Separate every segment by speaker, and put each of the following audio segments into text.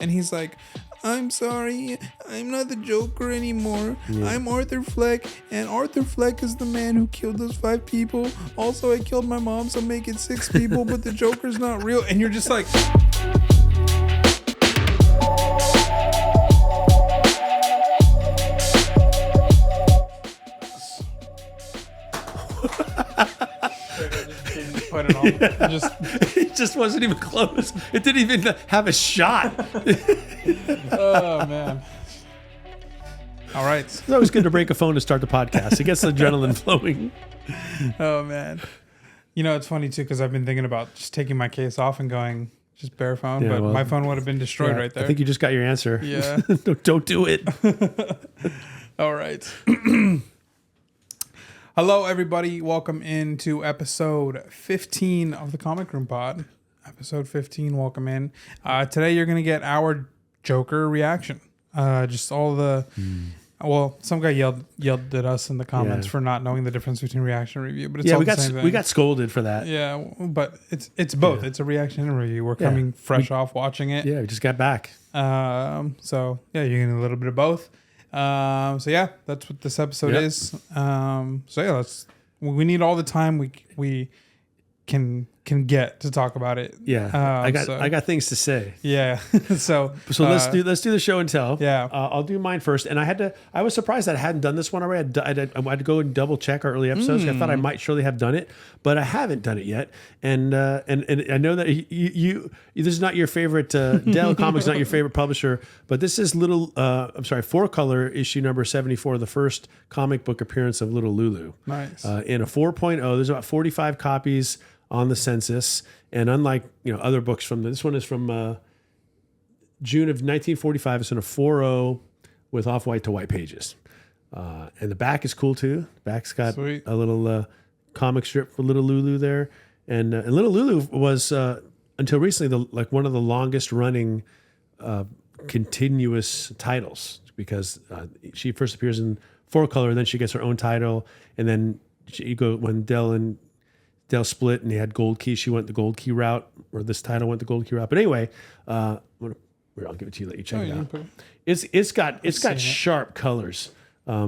Speaker 1: And he's like, I'm sorry, I'm not the Joker anymore. I'm Arthur Fleck, and Arthur Fleck is the man who killed those 5 people. Also, I killed my mom, so make it 6 people, but the Joker's not real. And you're just like... Put it on.
Speaker 2: It just wasn't even close. It didn't even have a shot.
Speaker 1: Oh, man. All right.
Speaker 2: It's always good to break a phone to start the podcast. It gets the adrenaline flowing.
Speaker 1: Oh, man. You know, it's funny, too, because I've been thinking about just taking my case off and going, just bare phone, but my phone would have been destroyed right there.
Speaker 2: I think you just got your answer.
Speaker 1: Yeah.
Speaker 2: Don't do it.
Speaker 1: All right. Hello, everybody. Welcome into episode 15 of the Comic Room Pod. Episode 15. Welcome in. Today, you're going to get our Joker reaction. Just all the... Well, some guy yelled at us in the comments for not knowing the difference between reaction and review, but it's all the same thing.
Speaker 2: We got scolded for that.
Speaker 1: Yeah, but it's both. Yeah. It's a reaction and review. We're coming fresh off watching it.
Speaker 2: Yeah, we just got back.
Speaker 1: So yeah, you're getting a little bit of both. So yeah, that's what this episode is. So yeah, we need all the time we can get to talk about it.
Speaker 2: Yeah, I got things to say.
Speaker 1: Yeah, so
Speaker 2: let's do the show and tell.
Speaker 1: Yeah,
Speaker 2: I'll do mine first. And I was surprised that I hadn't done this one already. I had to go and double check our early episodes. I thought I might surely have done it, but I haven't done it yet. And I know that you this is not your favorite. Dell Comics not your favorite publisher, but this is Four Color issue number 74, the first comic book appearance of Little Lulu. Nice. In a 4.0, there's about 45 copies on the census, and unlike other books this one is from June of 1945. It's in a 4.0 with off-white to white pages, and the back is cool too. The back's got a little comic strip for Little Lulu there, and Little Lulu was until recently one of the longest running continuous titles, because she first appears in 4-color, then she gets her own title, and then when Dell split and they had Gold Key. She went the Gold Key route, or this title went the Gold Key route. But anyway, I'll give it to you. Let you check it out. It's got sharp colors. A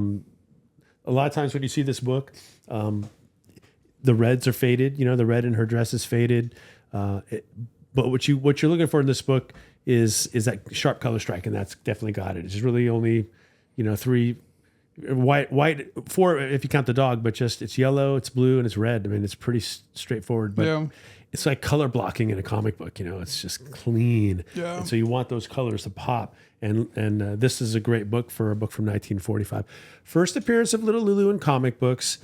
Speaker 2: lot of times when you see this book, the reds are faded. The red in her dress is faded. But what you're looking for in this book is that sharp color strike, and that's definitely got it. It's really only 3. White 4 if you count the dog, but just it's yellow, it's blue, and it's red. I mean, it's pretty straightforward, but it's like color blocking in a comic book. It's just clean, and so you want those colors to pop. And this is a great book for a book from 1945. First appearance of Little Lulu in comic books.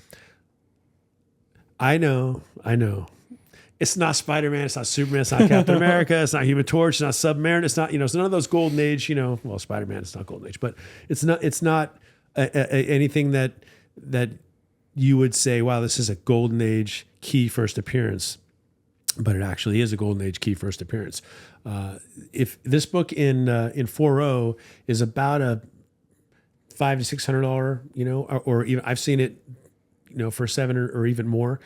Speaker 2: I know. It's not Spider-Man, it's not Superman, it's not Captain America, it's not Human Torch, it's not Submariner, it's not it's none of those golden age. Well, Spider-Man, it's not golden age, but it's not. Anything that you would say, wow, this is a golden age key first appearance, but it actually is a golden age key first appearance. If this book in 4.0 is about a $500 to $600, or even I've seen it, for $700 or even more.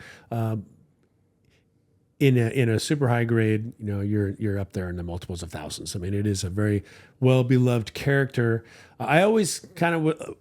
Speaker 2: In a super high grade, you're up there in the multiples of thousands. I mean, it is a very well beloved character. I always kind of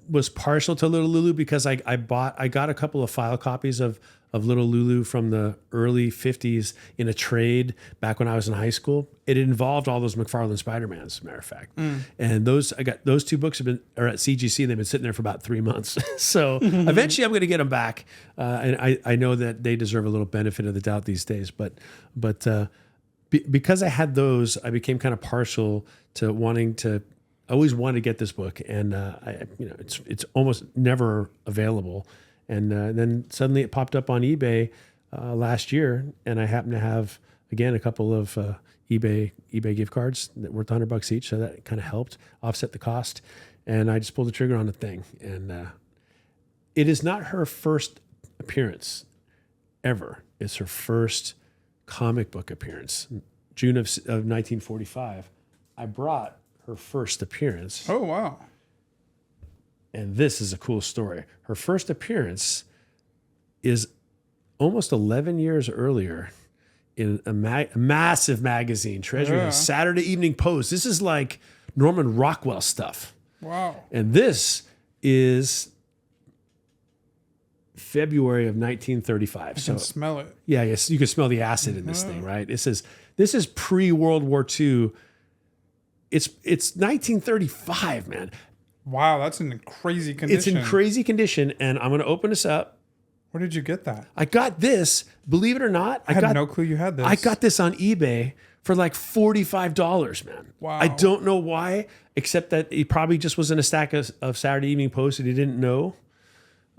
Speaker 2: was partial to Little Lulu because I got a couple of file copies of Little Lulu from the early 50s in a trade back when I was in high school. It involved all those McFarlane Spider-Mans, as a matter of fact. And I got those 2 books are at CGC, and they've been sitting there for about 3 months. So eventually I'm going to get them back. And I know that they deserve a little benefit of the doubt these days. But because I had those, I became kind of partial to I always wanted to get this book, and it's almost never available. And then suddenly it popped up on eBay last year, and I happened to have again a couple of eBay gift cards that worth $100 each, so that kind of helped offset the cost. And I just pulled the trigger on the thing, and it is not her first appearance ever. It's her first comic book appearance, June of 1945. I brought her first appearance.
Speaker 1: Oh, wow.
Speaker 2: And this is a cool story. Her first appearance is almost 11 years earlier in a massive magazine, Treasury,
Speaker 1: Yeah.
Speaker 2: a Saturday Evening Post. This is like Norman Rockwell stuff.
Speaker 1: Wow.
Speaker 2: And this is February of 1935.
Speaker 1: I can smell it.
Speaker 2: Yeah, yes, you can smell the acid in this thing, right? This is pre-World War II. It's 1935, man.
Speaker 1: Wow, that's in crazy condition.
Speaker 2: It's in crazy condition, and I'm going to open this up.
Speaker 1: Where did you get that?
Speaker 2: I got this, believe it or not.
Speaker 1: I had no clue you had this.
Speaker 2: I got this on eBay for like $45, man.
Speaker 1: Wow.
Speaker 2: I don't know why, except that it probably just was in a stack of Saturday Evening Post and he didn't know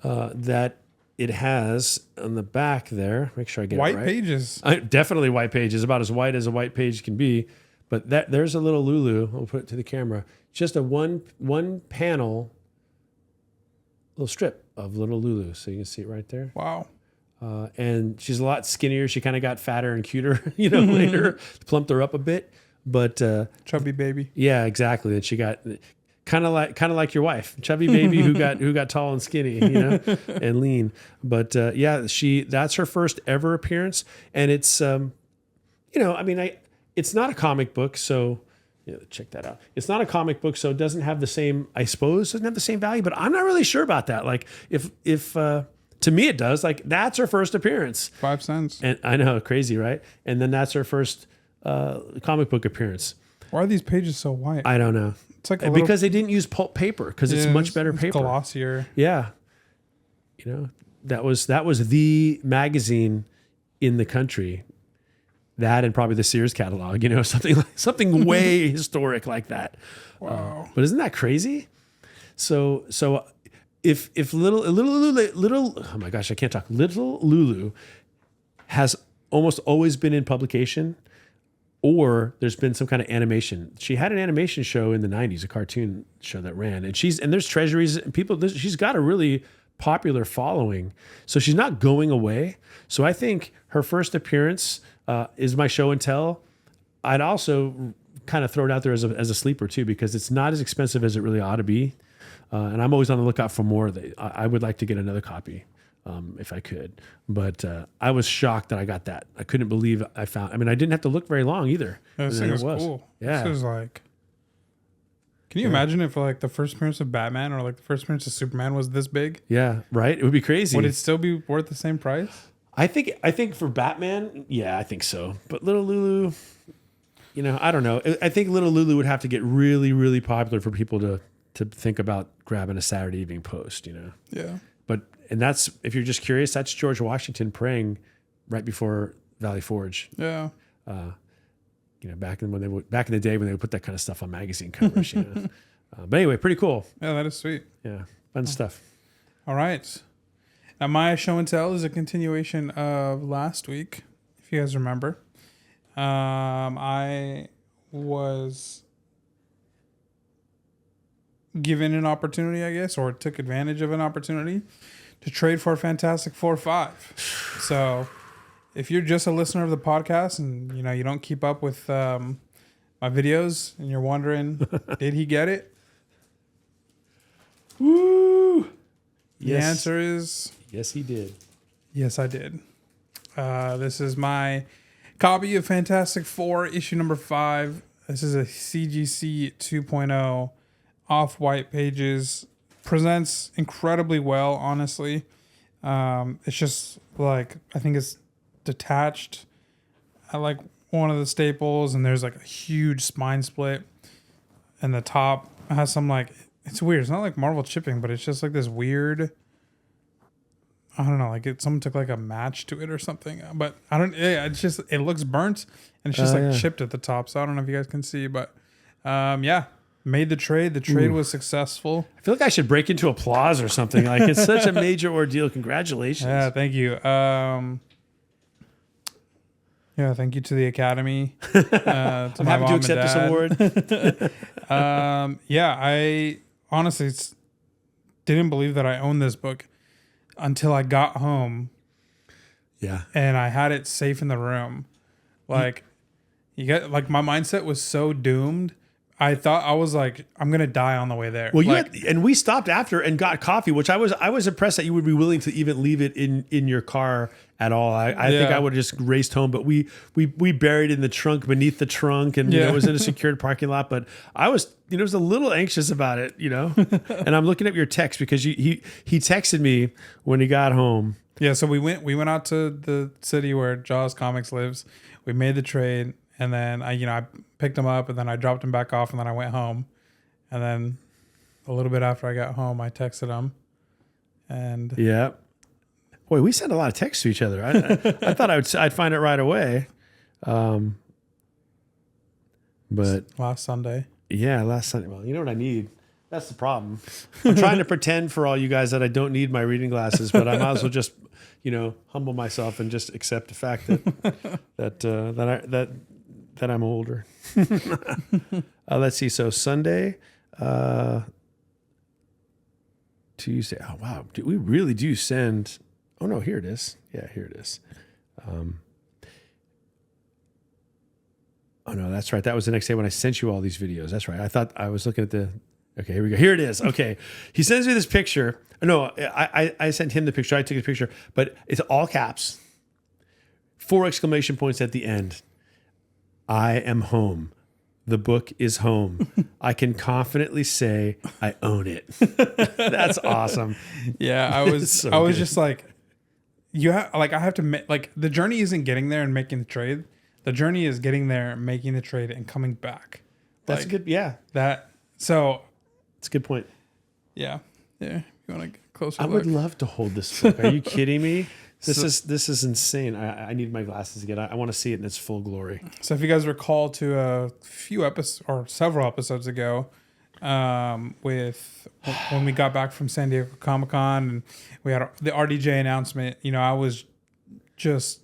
Speaker 2: that it has on the back there. Make sure I get
Speaker 1: white
Speaker 2: it right.
Speaker 1: pages.
Speaker 2: Definitely white pages, about as white as a white page can be. But there's a little Lulu. I'll put it to the camera. Just a one panel, little strip of little Lulu. So you can see it right there.
Speaker 1: Wow.
Speaker 2: And she's a lot skinnier. She kind of got fatter and cuter, later, plumped her up a bit. But
Speaker 1: Chubby baby.
Speaker 2: yeah, exactly. And she got kind of like your wife, chubby baby who got tall and skinny, and lean. But that's her first ever appearance, and it's it's not a comic book, so. Yeah, check that out. It's not a comic book, so it doesn't have the same, I suppose, doesn't have the same value, but I'm not really sure about that. Like if to me it does, like that's her first appearance.
Speaker 1: 5 cents.
Speaker 2: And I know, crazy, right? And then that's her first comic book appearance.
Speaker 1: Why are these pages so white?
Speaker 2: I don't know.
Speaker 1: It's like
Speaker 2: because they didn't use pulp paper, because it's much better
Speaker 1: it's
Speaker 2: paper.
Speaker 1: Glossier.
Speaker 2: Yeah. That was the magazine in the country. That and probably the Sears catalog, something way historic like that.
Speaker 1: Wow.
Speaker 2: But isn't that crazy? So if little oh my gosh, I can't talk. Little Lulu has almost always been in publication, or there's been some kind of animation. She had an animation show in the 90s, a cartoon show that ran, and there's treasuries and people. She's got a really popular following, so she's not going away. So I think her first appearance is my show and tell. I'd also kind of throw it out there as a sleeper too, because it's not as expensive as it really ought to be. And I'm always on the lookout for more. I would like to get another copy if I could. But I was shocked that I got that. I couldn't believe I found. I didn't have to look very long either.
Speaker 1: Yeah, this thing is cool.
Speaker 2: Yeah.
Speaker 1: This is like. Can you imagine if like the first appearance of Batman or like the first appearance of Superman was this big?
Speaker 2: Yeah, right. It would be crazy.
Speaker 1: Would it still be worth the same price?
Speaker 2: I think for Batman, yeah, I think so. But Little Lulu, I don't know. I think Little Lulu would have to get really, really popular for people to think about grabbing a Saturday Evening Post,
Speaker 1: Yeah.
Speaker 2: And that's, if you're just curious, that's George Washington praying right before Valley Forge.
Speaker 1: Yeah.
Speaker 2: Back in the day when they would put that kind of stuff on magazine covers. But anyway, pretty cool.
Speaker 1: Yeah, that is sweet.
Speaker 2: Yeah, fun stuff.
Speaker 1: All right. Now, my show and tell is a continuation of last week, if you guys remember. I was given an opportunity, I guess, or took advantage of an opportunity to trade for Fantastic Four 5. So, if you're just a listener of the podcast and you don't keep up with my videos and you're wondering, did he get it?
Speaker 2: Woo!
Speaker 1: The answer is
Speaker 2: yes, he did.
Speaker 1: yes, I did. This is my copy of Fantastic Four, issue number 5. This is a CGC 2.0, off-white pages. Presents incredibly well, honestly. It's just like, I think it's detached at like one of the staples, and there's like a huge spine split. And the top has some like, it's weird. It's not like Marvel chipping, but it's just like this weird, I don't know, like someone took like a match to it or something. But I don't, it's just, it looks burnt and it's just chipped at the top. So I don't know if you guys can see, but made the trade. The trade was successful.
Speaker 2: I feel like I should break into applause or something. Like, it's such a major ordeal. Congratulations.
Speaker 1: Yeah, thank you. Thank you to the Academy. To
Speaker 2: I'm happy to accept this award.
Speaker 1: I honestly didn't believe that I owned this book until I got home.
Speaker 2: Yeah.
Speaker 1: And I had it safe in the room. Like, you get, like, my mindset was so doomed. I thought I was like, I'm gonna die on the way there.
Speaker 2: Well,
Speaker 1: like,
Speaker 2: and we stopped after and got coffee, which I was impressed that you would be willing to even leave it in your car at all. I think I would have just raced home, but we buried in the trunk beneath the trunk, and it was in a secured parking lot. But I was was a little anxious about it, And I'm looking up your text because he texted me when he got home.
Speaker 1: Yeah, so we went out to the city where Jaws Comics lives. We made the trade, and then I picked him up, and then I dropped him back off, and then I went home. And then a little bit after I got home, I texted him. And
Speaker 2: yeah, boy, we sent a lot of texts to each other. I thought I'd find it right away, but
Speaker 1: last Sunday.
Speaker 2: Yeah, last Sunday. Well, you know what I need. That's the problem. I'm trying to pretend for all you guys that I don't need my reading glasses, but I might as well just, humble myself and just accept the fact that I'm older. Let's see. So Sunday, Tuesday. Oh wow, we really do send. Oh no, here it is. Yeah, here it is. Oh no, that's right. That was the next day when I sent you all these videos. That's right. I thought I was looking at the. Okay, here we go. Here it is. Okay, he sends me this picture. No, I sent him the picture. I took a picture, but it's all caps. 4 exclamation points at the end. I am home. The book is home. I can confidently say I own it. That's awesome.
Speaker 1: Yeah, I was just like, I have to like the journey isn't getting there and making the trade. The journey is getting there, making the trade, and coming back.
Speaker 2: That's good. Yeah.
Speaker 1: So
Speaker 2: it's a good point.
Speaker 1: Yeah. You want to get closer?
Speaker 2: I would love to hold this book. Are you kidding me? This is insane. I need my glasses again. I want to see it in its full glory.
Speaker 1: So if you guys recall to a few episodes or several episodes ago, with when we got back from San Diego Comic-Con and we had the RDJ announcement, I was just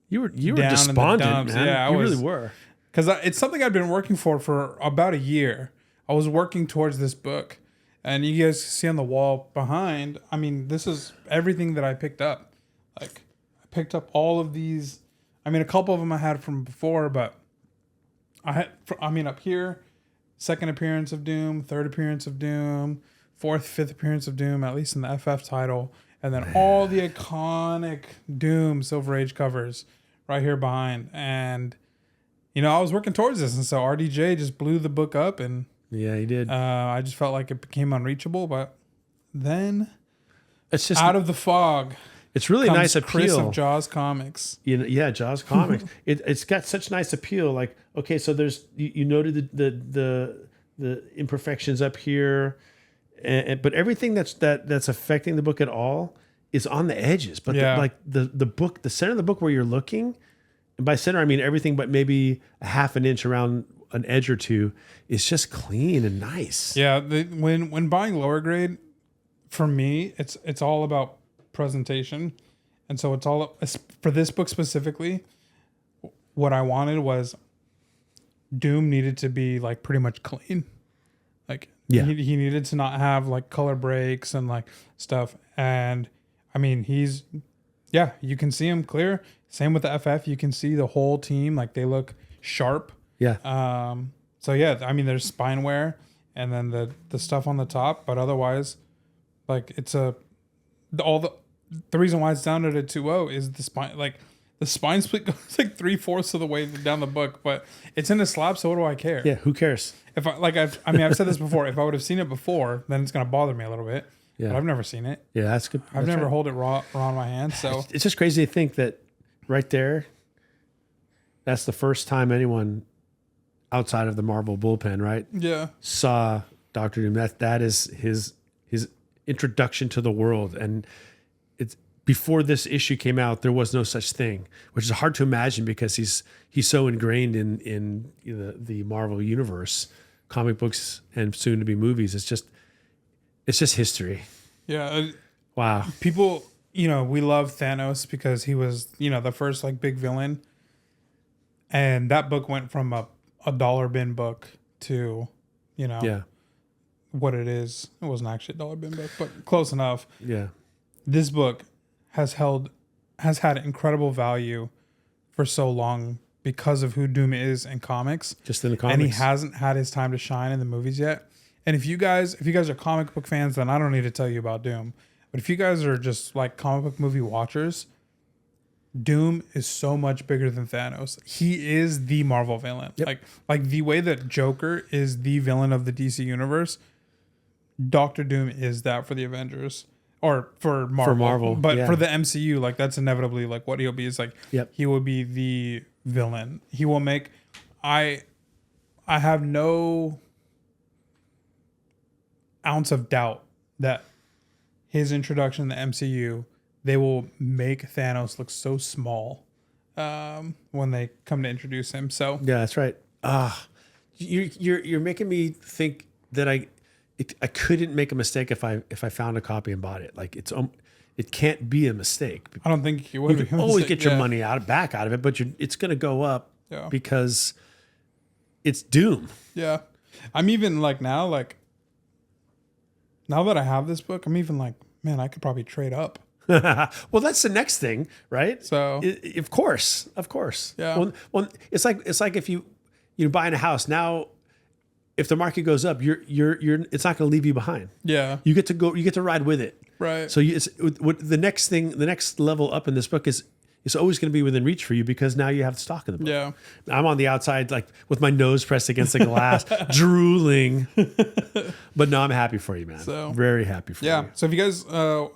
Speaker 2: you were despondent, man.
Speaker 1: Yeah,
Speaker 2: you really were.
Speaker 1: Because it's something I've been working for about a year. I was working towards this book, and you guys see on the wall behind. I mean, this is everything that I picked up. Like, I picked up all of these. I mean, a couple of them I had from before, but up here, second appearance of Doom, third appearance of Doom, fourth, fifth appearance of Doom, at least in the FF title, and then all the iconic Doom Silver Age covers right here behind. And I was working towards this, and so RDJ just blew the book up, and
Speaker 2: yeah, he did.
Speaker 1: I just felt like it became unreachable, but then
Speaker 2: it's just
Speaker 1: out of the fog.
Speaker 2: It's really nice appeal.
Speaker 1: Chris of Jaws Comics.
Speaker 2: Yeah, Jaws Comics. It's got such nice appeal. Like, okay, so there's you noted the imperfections up here, but everything that's affecting the book at all is on the edges. But the book, the center of the book where you're looking, and by center I mean everything but maybe a half an inch around an edge or two, is just clean and nice.
Speaker 1: Yeah, when buying lower grade, for me, it's all about presentation, and so it's all for this book specifically. What I wanted was Doom needed to be like pretty much clean, like he needed to not have like color breaks and like stuff. And I mean, you can see him clear. Same with the FF, you can see the whole team, like they look sharp.
Speaker 2: Yeah.
Speaker 1: So yeah, I mean, there's spine wear and then the stuff on the top, but otherwise, like it's the reason why it's down at a 2.0 is the spine. Like the spine split goes like 3/4 of the way down the book, but it's in a slab. So what do I care?
Speaker 2: Yeah, who cares?
Speaker 1: If I've said this before. If I would have seen it before, then it's gonna bother me a little bit. Yeah, but I've never seen it.
Speaker 2: Yeah, that's good.
Speaker 1: I've never hold it raw in my hand. So
Speaker 2: it's just crazy to think that right there, that's the first time anyone outside of the Marvel bullpen, right?
Speaker 1: Yeah,
Speaker 2: saw Doctor Doom. That is his introduction to the world, and it's before this issue came out, there was no such thing, which is hard to imagine because he's so ingrained in the Marvel universe, comic books, and soon to be movies. It's just history.
Speaker 1: Yeah.
Speaker 2: Wow.
Speaker 1: People, we love Thanos because he was, the first like big villain, and that book went from a dollar bin book to, what it is. It wasn't actually a dollar bin book, but close enough.
Speaker 2: Yeah.
Speaker 1: This book has had incredible value for so long because of who Doom is in comics.
Speaker 2: Just in the comics.
Speaker 1: And he hasn't had his time to shine in the movies yet. And if you guys are comic book fans, then I don't need to tell you about Doom. But if you guys are just like comic book movie watchers, Doom is so much bigger than Thanos. He is the Marvel villain.
Speaker 2: Yep.
Speaker 1: Like the way that Joker is the villain of the DC universe, Doctor Doom is that for the Avengers or for Marvel.
Speaker 2: For Marvel,
Speaker 1: but
Speaker 2: yeah.
Speaker 1: for the MCU, like that's inevitably like what he'll be. Is like he will be the villain. He will make. I have no ounce of doubt that his introduction to the MCU, they will make Thanos look so small when they come to introduce him. So
Speaker 2: yeah, that's right. You're making me think that I couldn't make a mistake if I found a copy and bought it. Like it can't be a mistake.
Speaker 1: I don't think you would.
Speaker 2: You can always get your money back out of it, but it's going to go up because it's Doom.
Speaker 1: Yeah, I'm even like now that I have this book, I'm even like, man, I could probably trade up.
Speaker 2: Well, that's the next thing, right?
Speaker 1: So
Speaker 2: of course.
Speaker 1: Yeah.
Speaker 2: Well, it's like if you're buying a house now. If the market goes up, you're it's not going to leave you behind.
Speaker 1: Yeah.
Speaker 2: You get to ride with it.
Speaker 1: Right.
Speaker 2: So the next level up in this book is it's always going to be within reach for you because now you have the stock in the book.
Speaker 1: Yeah.
Speaker 2: I'm on the outside, like with my nose pressed against the glass, drooling. But no, I'm happy for you, man.
Speaker 1: So
Speaker 2: very happy for you.
Speaker 1: Yeah. So if you guys want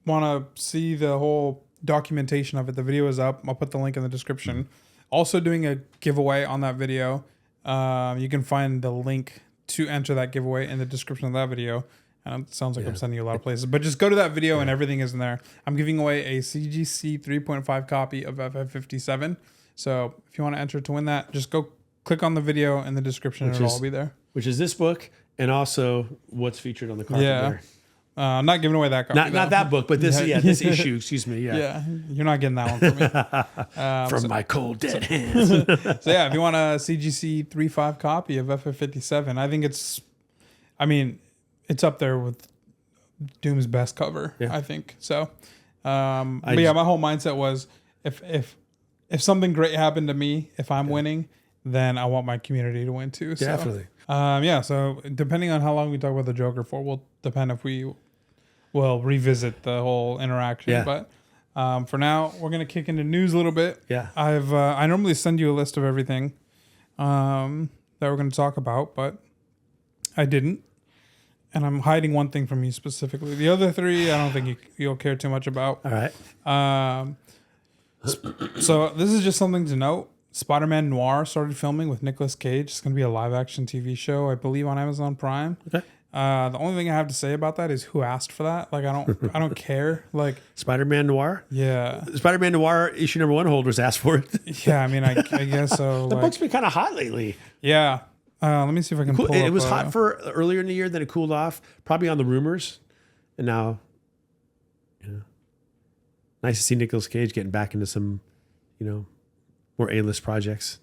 Speaker 1: to see the whole documentation of it, the video is up. I'll put the link in the description. Also doing a giveaway on that video. You can find the link to enter that giveaway in the description of that video. It sounds like I'm sending you a lot of places, but just go to that video and everything is in there. I'm giving away a CGC 3.5 copy of FF57. So if you want to enter to win that, just go click on the video in the description and it'll all be there.
Speaker 2: Which is this book and also what's featured on the carpet there.
Speaker 1: I'm not giving away that copy.
Speaker 2: Not that book, but this this issue, excuse me.
Speaker 1: Yeah, you're not getting that one from me.
Speaker 2: From my cold dead hands.
Speaker 1: So yeah, if you want a CGC 3.5 copy of FF57, I think it's up there with Doom's best cover, I think. So my whole mindset was if something great happened to me, if I'm winning, then I want my community to win too. So,
Speaker 2: Definitely.
Speaker 1: So depending on how long we talk about the Joker for will depend if we will revisit the whole interaction.
Speaker 2: Yeah.
Speaker 1: But for now, we're going to kick into news a little bit.
Speaker 2: Yeah.
Speaker 1: I normally send you a list of everything that we're going to talk about, but I didn't. And I'm hiding one thing from you specifically. The other three, I don't think you'll care too much about.
Speaker 2: All right.
Speaker 1: So this is just something to note. Spider-Man Noir started filming with Nicolas Cage. It's going to be a live-action TV show, I believe, on Amazon Prime.
Speaker 2: Okay.
Speaker 1: The only thing I have to say about that is who asked for that. Like, I don't care. Like,
Speaker 2: Spider-Man Noir.
Speaker 1: Yeah.
Speaker 2: Spider-Man Noir issue number 1 holders asked for it.
Speaker 1: Yeah, I mean, I guess so.
Speaker 2: The book's been kind of hot lately.
Speaker 1: Yeah. Let me see if I can pull
Speaker 2: it was hot for earlier in the year, then it cooled off, probably on the rumors, and now, nice to see Nicolas Cage getting back into some, more A-list projects.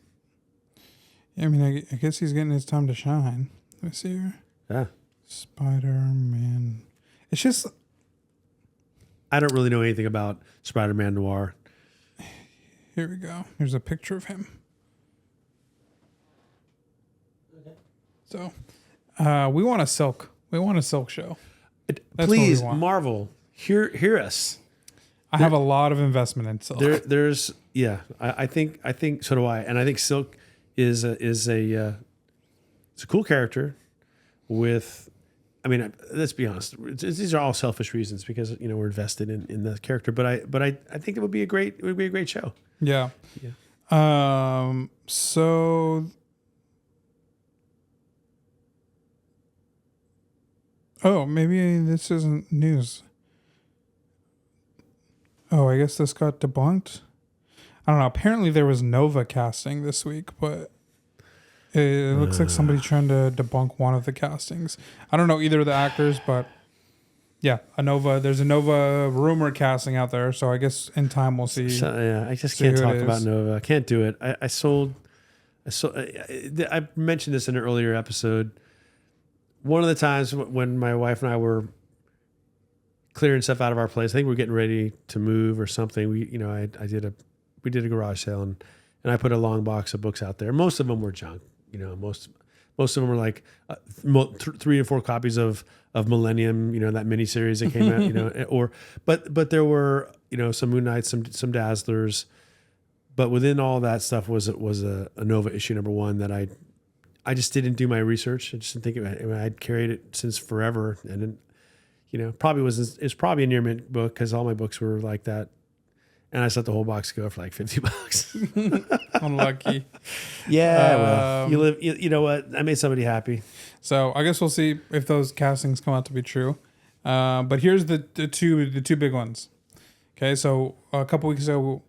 Speaker 1: Yeah, I mean, I guess he's getting his time to shine. Let me see here.
Speaker 2: Yeah.
Speaker 1: Spider-Man. It's just...
Speaker 2: I don't really know anything about Spider-Man Noir.
Speaker 1: Here we go. Here's a picture of him. Okay. So, we want a Silk. We want a Silk show.
Speaker 2: Please, Marvel, hear us.
Speaker 1: I have a lot of investment in Silk.
Speaker 2: I think so do I, and I think Silk is a cool character. Let's be honest. These are all selfish reasons because we're invested in the character. But I think it would be a great show.
Speaker 1: Yeah. So. Oh, maybe this isn't news. Oh, I guess this got debunked. I don't know. Apparently there was Nova casting this week, but it looks like somebody trying to debunk one of the castings. I don't know either of the actors, but yeah, there's a Nova rumor casting out there. So I guess in time we'll see.
Speaker 2: I just can't talk about Nova. I can't do it. I mentioned this in an earlier episode. One of the times when my wife and I were clearing stuff out of our place, I think we were getting ready to move or something. We did a garage sale and and I put a long box of books out there. Most of them were junk. You know, most of them were like 3 or 4 copies of Millennium. You know, that miniseries that came out. You know, but there were, you know, some Moon Knights, some Dazzlers. But within all that stuff was a Nova issue #1 that I just didn't do my research. I just didn't think about it. I mean, I'd carried it since forever, and then, you know, it's probably a near mint book because all my books were like that. And I just let the whole box go for like $50.
Speaker 1: Unlucky.
Speaker 2: Yeah, well, you know what? I made somebody happy.
Speaker 1: So I guess we'll see if those castings come out to be true. But here's the two big ones. Okay, so a couple weeks ago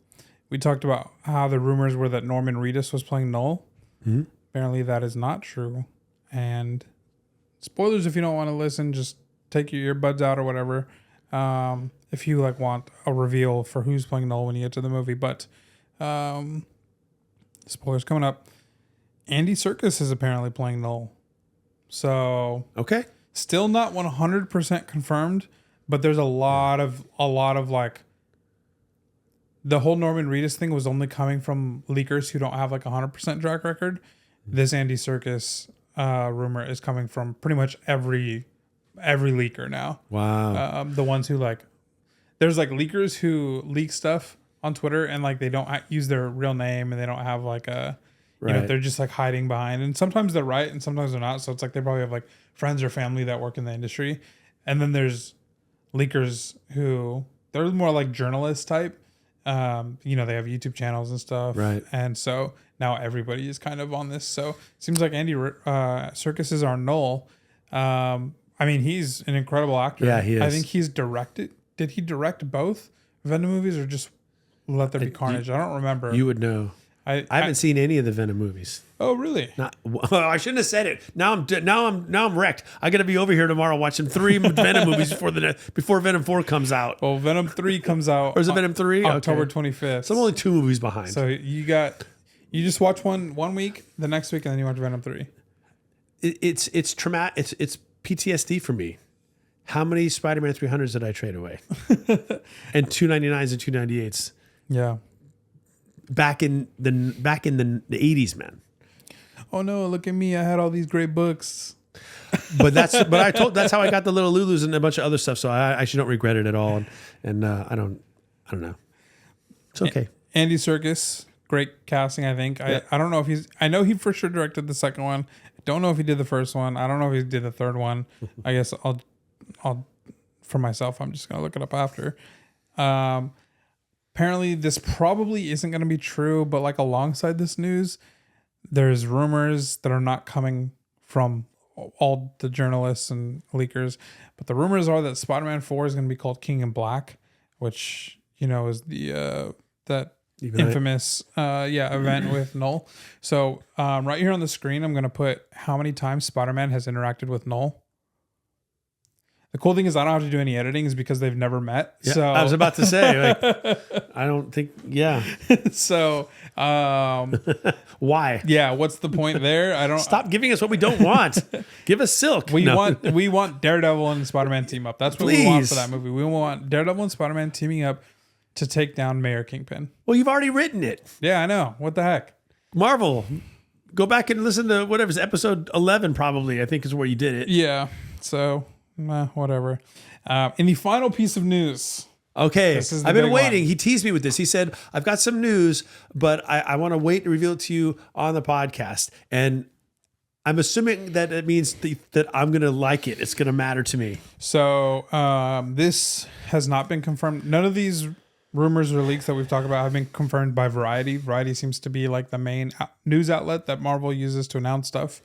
Speaker 1: we talked about how the rumors were that Norman Reedus was playing Null.
Speaker 2: Mm-hmm.
Speaker 1: Apparently that is not true. And spoilers if you don't want to listen, just take your earbuds out or whatever. If you like want a reveal for who's playing Null when you get to the movie. But spoilers coming up. Andy Serkis is apparently playing Null. So
Speaker 2: okay,
Speaker 1: still not 100% confirmed, but there's a lot of like the whole Norman Reedus thing was only coming from leakers who don't have like 100% track record. This Andy Serkis rumor is coming from pretty much every leaker now.
Speaker 2: Wow.
Speaker 1: The ones who like, there's like leakers who leak stuff on Twitter and like they don't use their real name and they don't have like a, you know, they're just like hiding behind. And sometimes they're right and sometimes they're not. So it's like they probably have like friends or family that work in the industry. And then there's leakers who they're more like journalist type. You know, they have YouTube channels and stuff.
Speaker 2: Right.
Speaker 1: And so now everybody is kind of on this. So it seems like Andy Serkis is our Null. I mean, he's an incredible actor.
Speaker 2: Yeah, he is.
Speaker 1: I think he's directed. Did he direct both Venom movies or just Let There Be Carnage? I don't remember.
Speaker 2: You would know. I haven't seen any of the Venom movies.
Speaker 1: Oh, really?
Speaker 2: Well, I shouldn't have said it. Now I'm wrecked. I got to be over here tomorrow watching 3 Venom movies before Venom 4 comes out.
Speaker 1: Well, Venom 3 comes out.
Speaker 2: Or is it Venom 3?
Speaker 1: October 25th.
Speaker 2: So I'm only 2 movies behind.
Speaker 1: So you just watch one week, the next week, and then you watch Venom 3.
Speaker 2: It's traumatic. It's PTSD for me. How many Spider-Man 300s did I trade away? And 299s and 298s.
Speaker 1: Yeah.
Speaker 2: Back in the 80s, man.
Speaker 1: Oh no, look at me. I had all these great books.
Speaker 2: But that's how I got the little Lulus and a bunch of other stuff. So I actually don't regret it at all. And I don't know. It's okay.
Speaker 1: Andy Serkis, great casting, I think. Yeah. I don't know if I know he for sure directed the second one. I don't know if he did the first one. I don't know if he did the third one. I guess I'll for myself, I'm just going to look it up after. Apparently this probably isn't going to be true, but like alongside this news, there's rumors that are not coming from all the journalists and leakers, but the rumors are that Spider-Man 4 is going to be called King in Black, which, you know, is the that infamous event with Null. So right here on the screen, I'm going to put how many times Spider-Man has interacted with Null. The cool thing is I don't have to do any editing is because they've never met.
Speaker 2: Yeah,
Speaker 1: so
Speaker 2: I was about to say, like, I don't think, yeah.
Speaker 1: So
Speaker 2: why?
Speaker 1: Yeah, what's the point there? I don't
Speaker 2: stop giving us what we don't want. Give us Silk.
Speaker 1: We want Daredevil and Spider-Man team up. That's what we want for that movie. We want Daredevil and Spider-Man teaming up to take down Mayor Kingpin.
Speaker 2: Well, you've already written it.
Speaker 1: Yeah, I know. What the heck?
Speaker 2: Marvel. Go back and listen to whatever's episode 11 probably, I think is where you did it.
Speaker 1: Yeah. So whatever. In the final piece of news.
Speaker 2: Okay. I've been waiting. He teased me with this. He said, I've got some news, but I want to wait to reveal it to you on the podcast. And I'm assuming that it means that I'm going to like it. It's going to matter to me.
Speaker 1: So this has not been confirmed. None of these rumors or leaks that we've talked about have been confirmed by Variety. Variety seems to be like the main news outlet that Marvel uses to announce stuff.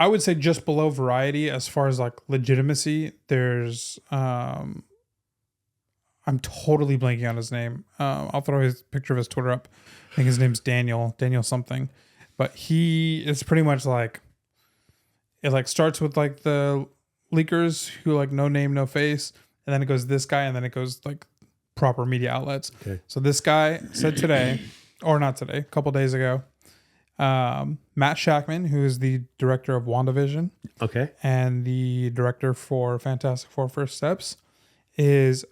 Speaker 1: I would say just below Variety, as far as like legitimacy, there's I'm totally blanking on his name. I'll throw his picture of his Twitter up. I think his name's Daniel something, but he is pretty much like, it like starts with like the leakers who like no name, no face. And then it goes this guy, and then it goes like proper media outlets. Okay. So this guy said today, or not today, a couple days ago, Matt Shackman, who is the director of WandaVision,
Speaker 2: okay,
Speaker 1: and the director for Fantastic Four: First Steps, this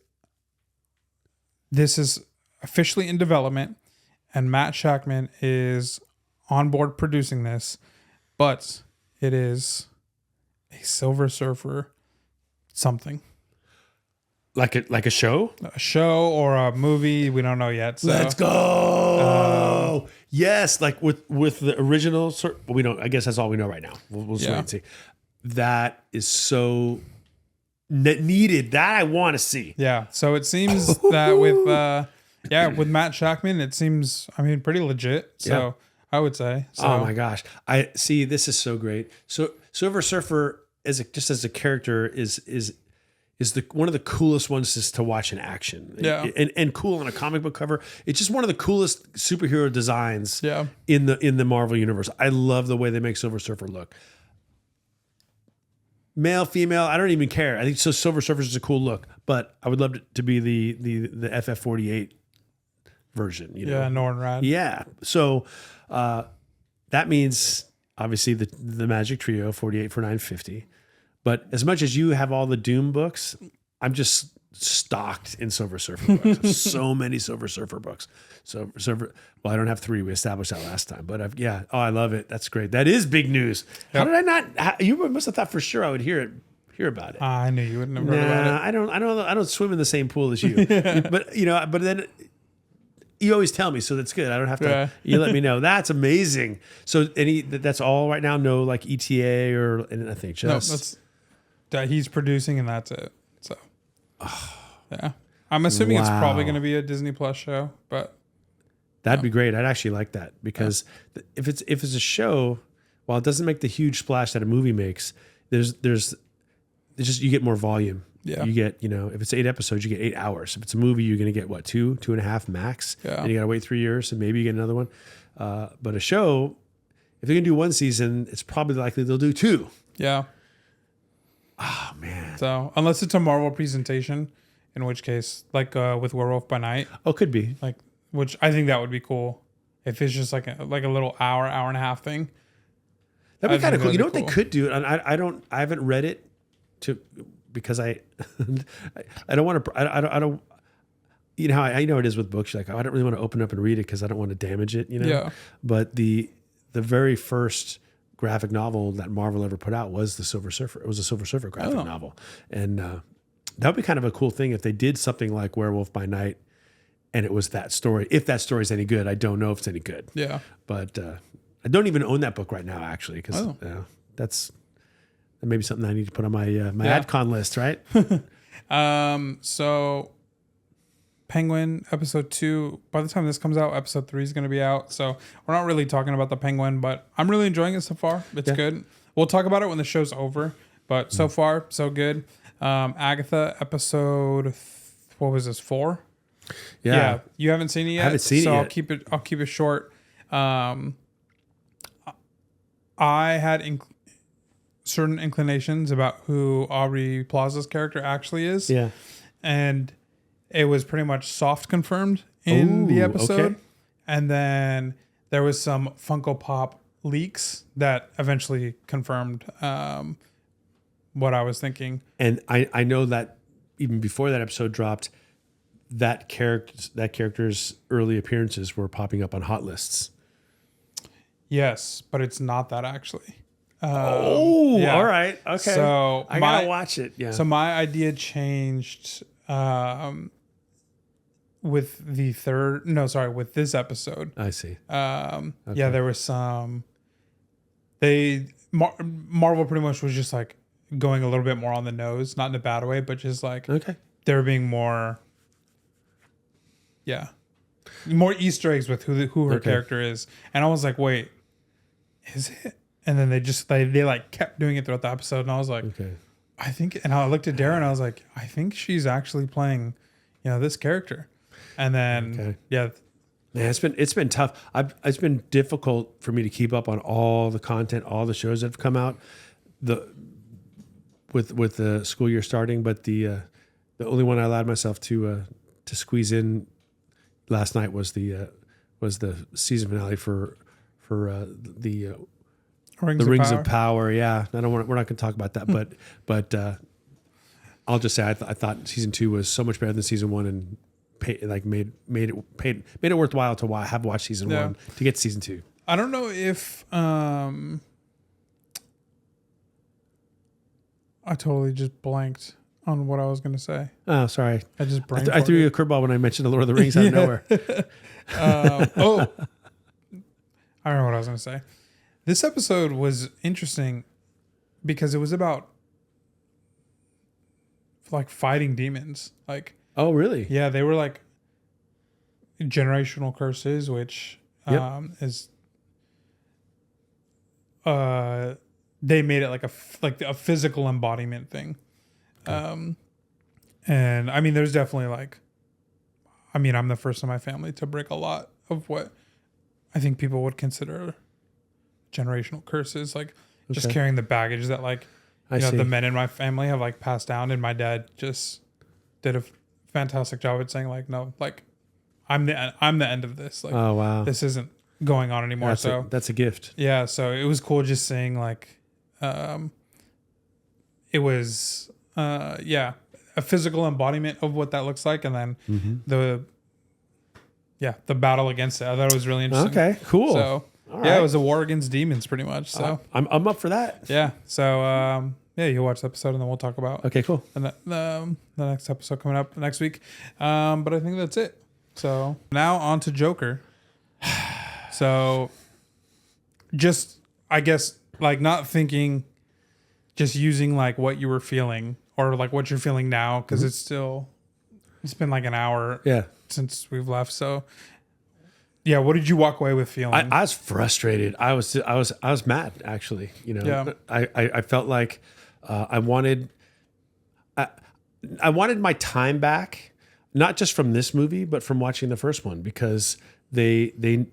Speaker 1: is officially in development, and Matt Shackman is on board producing this, but it is a Silver Surfer something.
Speaker 2: Like a show?
Speaker 1: A show or a movie, we don't know yet. So.
Speaker 2: Let's go. Yes, like with the original. We don't. I guess that's all we know right now. We'll just wait and see. That is so needed. That I want to see.
Speaker 1: Yeah. So it seems that with Matt Shackman, it seems pretty legit. So I would say. So.
Speaker 2: Oh my gosh! I see. This is so great. So Silver Surfer as a character is one of the coolest ones to watch in action.
Speaker 1: Yeah.
Speaker 2: And cool on a comic book cover. It's just one of the coolest superhero designs in the Marvel universe. I love the way they make Silver Surfer look. Male, female, I don't even care. I think so Silver Surfer is a cool look, but I would love it to be the FF48 version, you know.
Speaker 1: Yeah, Norrin Rad.
Speaker 2: Yeah. So that means obviously the Magic Trio 48 for $9.50. But as much as you have all the Doom books, I'm just stocked in Silver Surfer books. So many Silver Surfer books. So I don't have 3. We established that last time. But I love it. That's great. That is big news. Yep. How did I not? You must have thought for sure I would hear about it.
Speaker 1: I knew you wouldn't have heard about it.
Speaker 2: I don't swim in the same pool as you. But then you always tell me, so that's good. I don't have to. Yeah. You let me know. That's amazing. So that's all right now. No like ETA or anything. Just
Speaker 1: that he's producing and that's it. So yeah, I'm assuming it's probably going to be a Disney Plus show, but
Speaker 2: that'd be great. I'd actually like that because if it's a show, while it doesn't make the huge splash that a movie makes, there's just you get more volume.
Speaker 1: Yeah.
Speaker 2: You get, if it's 8 episodes, you get 8 hours. If it's a movie, you're going to get what, 2.5 max.
Speaker 1: Yeah.
Speaker 2: And you got to wait 3 years and maybe you get another one. But a show, if they're going to do one season, it's probably likely they'll do 2.
Speaker 1: Yeah.
Speaker 2: Oh man.
Speaker 1: So unless it's a Marvel presentation, in which case, like with Werewolf by Night.
Speaker 2: Oh, could be.
Speaker 1: Like, which I think that would be cool if it's just like a little hour and a half thing.
Speaker 2: That'd be kind of cool. You know what they could do, and I haven't read it because I don't want to. I don't. You know how I know it is with books. You're like, I don't really want to open up and read it because I don't want to damage it.
Speaker 1: Yeah.
Speaker 2: But the very first graphic novel that Marvel ever put out was the Silver Surfer. It was a Silver Surfer graphic novel, and that would be kind of a cool thing if they did something like Werewolf by Night, and it was that story. If that story is any good, I don't know if it's any good.
Speaker 1: Yeah.
Speaker 2: But I don't even own that book right now, actually, because that's maybe something I need to put on my AdCon list, right?
Speaker 1: So Penguin episode 2, by the time this comes out, episode 3 is going to be out. So we're not really talking about the Penguin, but I'm really enjoying it so far. It's good. We'll talk about it when the show's over, but so far, so good. Agatha episode, what was this, 4? Yeah. You haven't seen it yet?
Speaker 2: I haven't seen it
Speaker 1: So
Speaker 2: yet.
Speaker 1: I'll keep it short. I had certain inclinations about who Aubrey Plaza's character actually is.
Speaker 2: Yeah.
Speaker 1: And it was pretty much soft confirmed in the episode.
Speaker 2: Okay.
Speaker 1: And then there was some Funko Pop leaks that eventually confirmed what I was thinking.
Speaker 2: And I know that even before that episode dropped, that character's early appearances were popping up on hot lists.
Speaker 1: Yes, but it's not that actually.
Speaker 2: All right. Okay.
Speaker 1: So
Speaker 2: I gotta watch it. Yeah.
Speaker 1: So my idea changed with with this episode.
Speaker 2: I see.
Speaker 1: Yeah, there was some. Marvel pretty much was just like going a little bit more on the nose, not in a bad way, but just like they were being more. Yeah, more Easter eggs with who her character is, and I was like, wait, is it? And then they like kept doing it throughout the episode, and I was like, I think. And I looked at Darren, and I was like, I think she's actually playing, this character. And then
Speaker 2: Man, it's been tough. It's been difficult for me to keep up on all the content, all the shows that have come out. With the school year starting, but the only one I allowed myself to squeeze in last night was the season finale for the Rings of Power. Yeah, we're not going to talk about that, but I'll just say I thought season 2 was so much better than season 1, and made it worthwhile to have watched season 1 to get season 2.
Speaker 1: I don't know if I totally just blanked on what I was going to say.
Speaker 2: Oh, sorry.
Speaker 1: I just
Speaker 2: I threw you a curveball when I mentioned the Lord of the Rings out of nowhere.
Speaker 1: I remember what I was going to say. This episode was interesting because it was about like fighting demons. Like,
Speaker 2: oh, really?
Speaker 1: Yeah, they were like generational curses, which is they made it like a physical embodiment thing. And I mean, there's definitely like, I mean, I'm the first in my family to break a lot of what I think people would consider generational curses, like just carrying the baggage that like, the men in my family have like passed down. And my dad just did a fantastic job at saying like, no, like I'm the end of this. Like,
Speaker 2: oh, wow.
Speaker 1: This isn't going on anymore.
Speaker 2: That's a gift.
Speaker 1: Yeah. So it was cool just saying like, it was, a physical embodiment of what that looks like. And then the battle against it. I thought it was really interesting.
Speaker 2: Okay, cool.
Speaker 1: So it was a war against demons pretty much. So
Speaker 2: I'm up for that.
Speaker 1: Yeah. So, you watch the episode and then we'll talk about
Speaker 2: okay, cool.
Speaker 1: And the next episode coming up next week. But I think that's it. So now on to Joker. So just, I guess, like not thinking, just using like what you were feeling or like what you're feeling now. Cause it's been like an hour since we've left. So yeah. What did you walk away with feeling?
Speaker 2: I was frustrated. I was mad actually, I felt like, I wanted my time back, not just from this movie, but from watching the first one, because they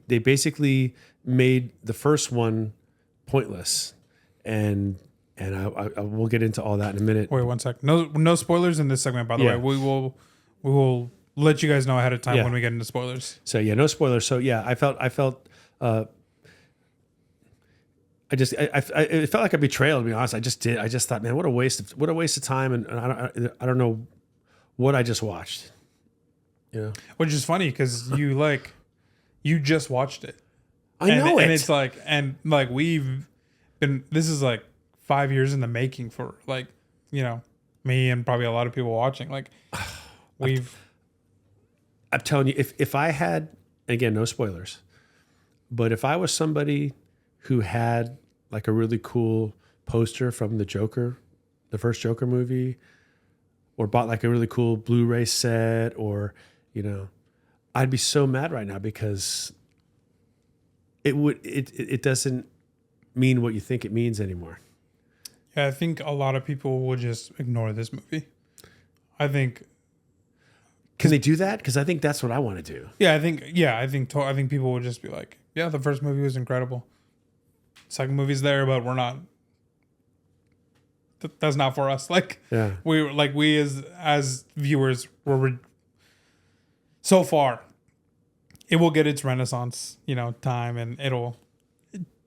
Speaker 2: basically made the first one pointless, and I will get into all that in a minute.
Speaker 1: Wait 1 sec. No spoilers in this segment, by the way. We will let you guys know ahead of time when we get into spoilers.
Speaker 2: So no spoilers. So I felt. It felt like a betrayal, to be honest. I just thought, man, what a waste of time, and I don't know what I just watched.
Speaker 1: Which is funny because you just watched it.
Speaker 2: I know it,
Speaker 1: and it's like we've been. This is like 5 years in the making for like me and probably a lot of people watching. Like
Speaker 2: I'm telling you, if I had, again, no spoilers, but if I was somebody who had like a really cool poster from the Joker, the first Joker movie, or bought like a really cool Blu-ray set, or, I'd be so mad right now because it doesn't mean what you think it means anymore.
Speaker 1: Yeah, I think a lot of people will just ignore this movie. I think.
Speaker 2: Can they do that? Because I think that's what I want to do.
Speaker 1: Yeah, I think people will just be like, yeah, the first movie was incredible. Second movie's there, but we're not. That's not for us. Like, we as viewers so far, it will get its renaissance, time, and it'll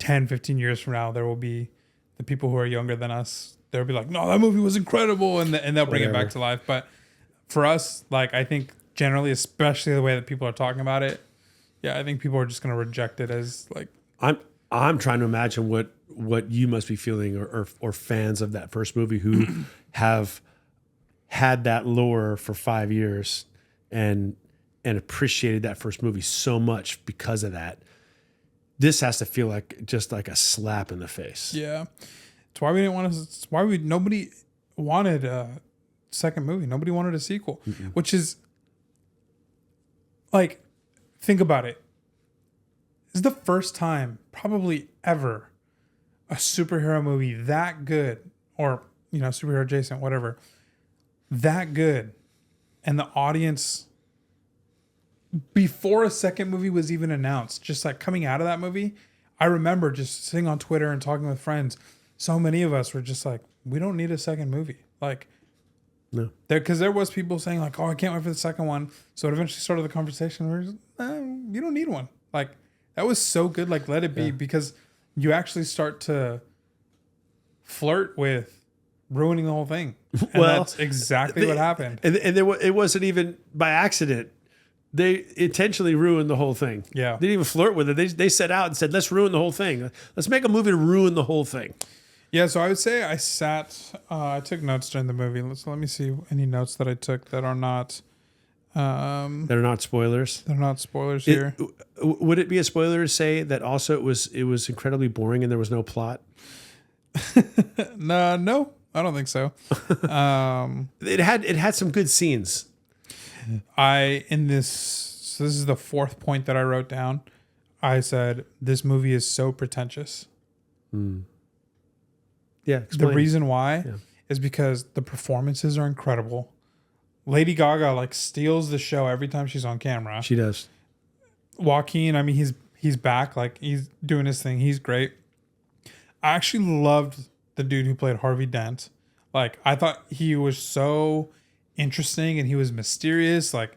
Speaker 1: 10, 15 years from now, there will be the people who are younger than us. They'll be like, no, that movie was incredible, and they'll bring it back to life. But for us, like, I think generally, especially the way that people are talking about it, I think people are just going to reject it as like.
Speaker 2: I'm trying to imagine what you must be feeling, or fans of that first movie who have had that lore for 5 years and appreciated that first movie so much because of that. This has to feel like just like a slap in the face.
Speaker 1: Yeah, it's why we didn't want to. It's why nobody wanted a second movie. Nobody wanted a sequel, which is like, think about it. This is the first time probably ever a superhero movie that good, or superhero adjacent, whatever, that good, and the audience, before a second movie was even announced, just like coming out of that movie, I remember just sitting on Twitter and talking with friends. So many of us were just like, we don't need a second movie. Like,
Speaker 2: no,
Speaker 1: because there was people saying like, oh, I can't wait for the second one. So it eventually started the conversation where you don't need one. Like, that was so good. Like, let it be, because you actually start to flirt with ruining the whole thing. And that's exactly what happened.
Speaker 2: And it wasn't even by accident. They intentionally ruined the whole thing.
Speaker 1: Yeah.
Speaker 2: They didn't even flirt with it. They set out and said, let's ruin the whole thing. Let's make a movie to ruin the whole thing.
Speaker 1: Yeah, so I would say I took notes during the movie. So let me see any notes that I took that are not
Speaker 2: They're not spoilers.
Speaker 1: they're not spoilers here.
Speaker 2: Would it be a spoiler to say that also it was incredibly boring and there was no plot?
Speaker 1: No, I don't think so.
Speaker 2: It had some good scenes.
Speaker 1: So this is the fourth point that I wrote down. I said this movie is so pretentious.
Speaker 2: Yeah, explain.
Speaker 1: The reason why is because the performances are incredible. Lady Gaga like steals the show every time she's on camera.
Speaker 2: She does.
Speaker 1: Joaquin, I mean, he's back, like he's doing his thing. He's great. I actually loved the dude who played Harvey Dent. Like I thought he was so interesting and he was mysterious. Like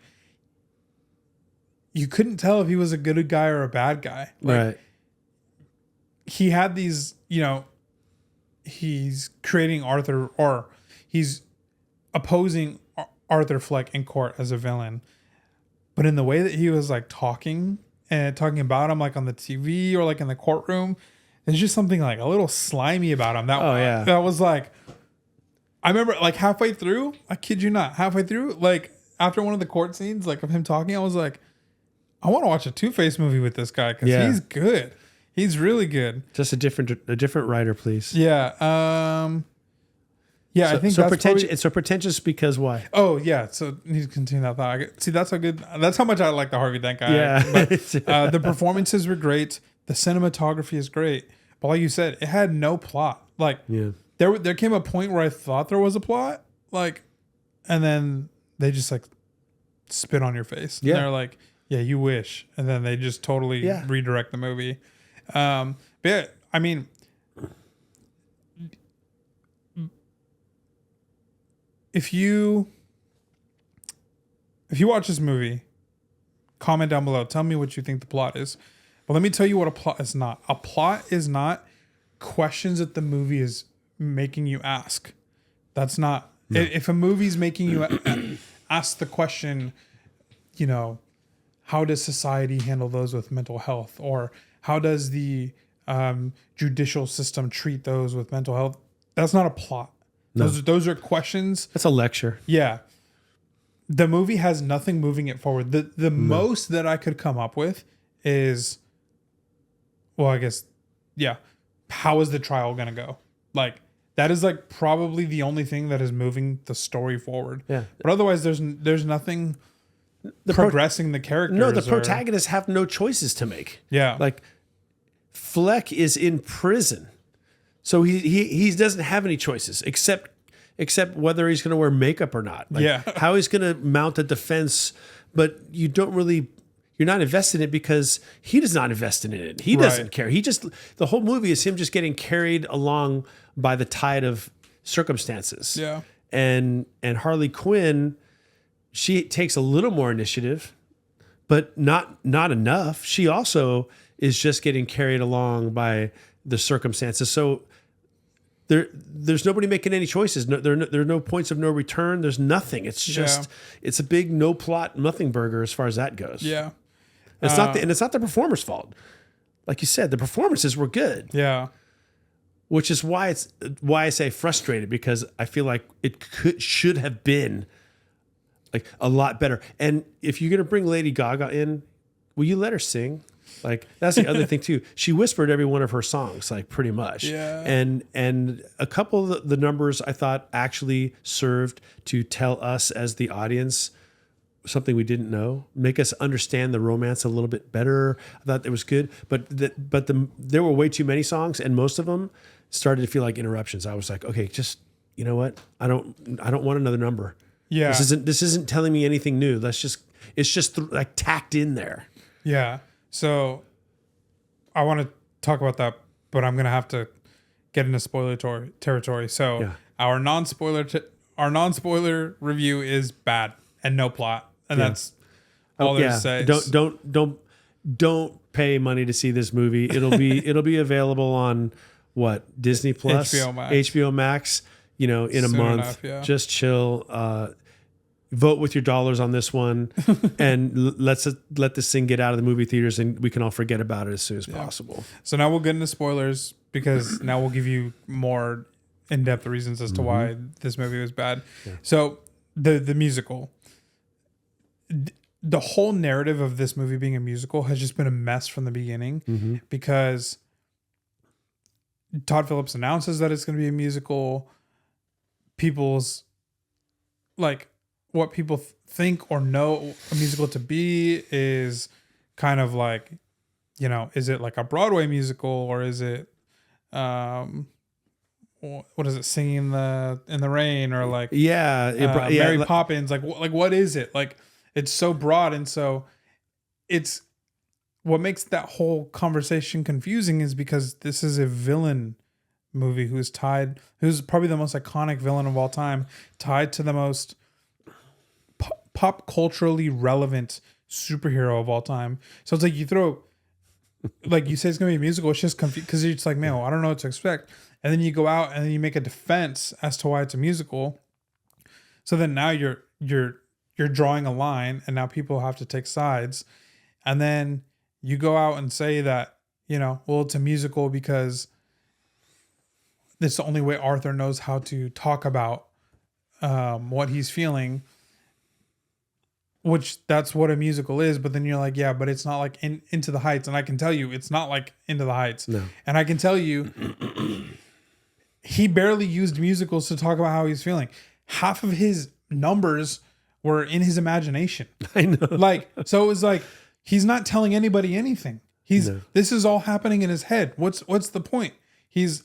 Speaker 1: you couldn't tell if he was a good guy or a bad guy. Like,
Speaker 2: Right.
Speaker 1: He had these, he's creating Arthur, or he's opposing Arthur Fleck in court as a villain. But in the way that he was like talking about him, like on the TV or like in the courtroom, there's just something like a little slimy about him. That was like, I remember like halfway through, I kid you not, halfway through, like after one of the court scenes, like of him talking, I was like, I want to watch a Two-Face movie with this guy because he's good. He's really good.
Speaker 2: Just a different writer, please.
Speaker 1: Yeah. Yeah, I think
Speaker 2: so
Speaker 1: that's
Speaker 2: pretentious.
Speaker 1: probably,
Speaker 2: It's so pretentious because why?
Speaker 1: oh yeah. So need to continue that thought. See, that's how good. That's how much I like the Harvey Dent guy.
Speaker 2: Yeah.
Speaker 1: But, the performances were great. The cinematography is great. But like you said, it had no plot. Like there came a point where I thought there was a plot. Like, and then they just like spit on your face.
Speaker 2: Yeah.
Speaker 1: And they're like, yeah, you wish. And then they just totally redirect the movie. But yeah, I mean, if you watch this movie, comment down below. Tell me what you think the plot is. But let me tell you what a plot is not. A plot is not questions that the movie is making you ask. That's not. No. If a movie's making you ask the question, how does society handle those with mental health? Or how does the judicial system treat those with mental health? That's not a plot. No. Those are questions.
Speaker 2: That's a lecture.
Speaker 1: Yeah. The movie has nothing moving it forward. The most that I could come up with is, well, I guess, how is the trial going to go? Like, that is like probably the only thing that is moving the story forward.
Speaker 2: Yeah.
Speaker 1: But otherwise, there's nothing progressing the characters.
Speaker 2: No, the protagonists have no choices to make.
Speaker 1: Yeah.
Speaker 2: Like, Fleck is in prison. So he doesn't have any choices except whether he's going to wear makeup or not. Like how he's going to mount a defense, but you're not invested in it because he does not invest in it. He doesn't care. The whole movie is him just getting carried along by the tide of circumstances.
Speaker 1: Yeah.
Speaker 2: And Harley Quinn, she takes a little more initiative, but not enough. She also is just getting carried along by the circumstances. So there's nobody making any choices. There are no points of no return. There's nothing. It's just it's a big no plot nothing burger as far as that goes.
Speaker 1: Yeah.
Speaker 2: It's not the performer's fault. Like you said, the performances were good.
Speaker 1: Yeah.
Speaker 2: Which is why I say frustrated, because I feel like it should have been like a lot better. And if you're gonna bring Lady Gaga in, will you let her sing? Like, that's the other thing too. She whispered every one of her songs, like pretty much.
Speaker 1: Yeah.
Speaker 2: And a couple of the numbers I thought actually served to tell us as the audience something we didn't know, make us understand the romance a little bit better. I thought it was good, but there were way too many songs, and most of them started to feel like interruptions. I was like, okay, just, you know what? I don't want another number.
Speaker 1: Yeah.
Speaker 2: This isn't telling me anything new. It's just like tacked in there.
Speaker 1: Yeah. So I want to talk about that, but I'm going to have to get into spoiler territory. So our non-spoiler review is bad and no plot. And that's all there's to say.
Speaker 2: Don't pay money to see this movie. It'll be available on what? Disney Plus,
Speaker 1: HBO Max.
Speaker 2: HBO Max, in a
Speaker 1: Soon
Speaker 2: month.
Speaker 1: enough, yeah.
Speaker 2: Just chill. vote with your dollars on this one, and let this thing get out of the movie theaters, and we can all forget about it as soon as possible.
Speaker 1: So now we'll get into spoilers because now we'll give you more in-depth reasons as to why this movie was bad. Yeah. So the musical, the whole narrative of this movie being a musical has just been a mess from the beginning because Todd Phillips announces that it's going to be a musical. People's like what people think or know a musical to be is kind of like, you know, is it like a Broadway musical or is it, what is it, Singing in the Rain or like Mary Poppins? Like what is it? Like it's so broad, and so it's what makes that whole conversation confusing is because this is a villain movie who's probably the most iconic villain of all time, tied to the most pop culturally relevant superhero of all time. So it's like you throw, like you say it's gonna be a musical, it's just confused because you're just like, man, I don't know what to expect. And then you go out and then you make a defense as to why it's a musical. So then now you're drawing a line, and now people have to take sides. And then you go out and say that, you know, well, it's a musical because it's the only way Arthur knows how to talk about what he's feeling, which that's what a musical is. But then you're like, yeah, but it's not like Into the Heights. And I can tell you it's not like Into the Heights. No. And I can tell you he barely used musicals to talk about how he's feeling. Half of his numbers were in his imagination. I know. Like, so it was like, he's not telling anybody anything. This is all happening in his head. What's the point? He's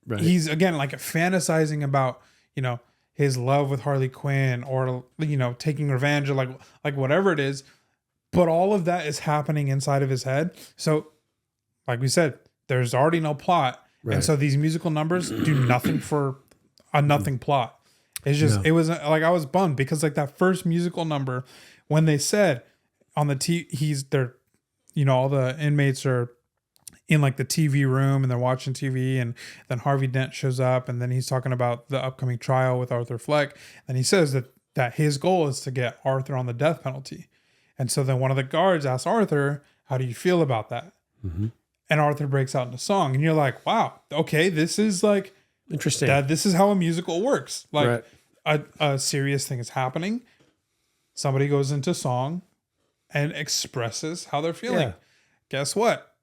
Speaker 1: again like fantasizing about, you know, his love with Harley Quinn or, you know, taking revenge or like whatever it is. But all of that is happening inside of his head. So like we said, there's already no plot. Right. And so these musical numbers do nothing for a nothing plot. It's just, It was like, I was bummed because like that first musical number, when they said on the you know, all the inmates are in like the TV room and they're watching TV, and then Harvey Dent shows up and then he's talking about the upcoming trial with Arthur Fleck. And he says that his goal is to get Arthur on the death penalty. And so then one of the guards asks Arthur, how do you feel about that? Mm-hmm. And Arthur breaks out into song, and you're like, wow, okay, this is like interesting. This is how a musical works. Like a serious thing is happening. Somebody goes into song and expresses how they're feeling. Yeah. Guess what?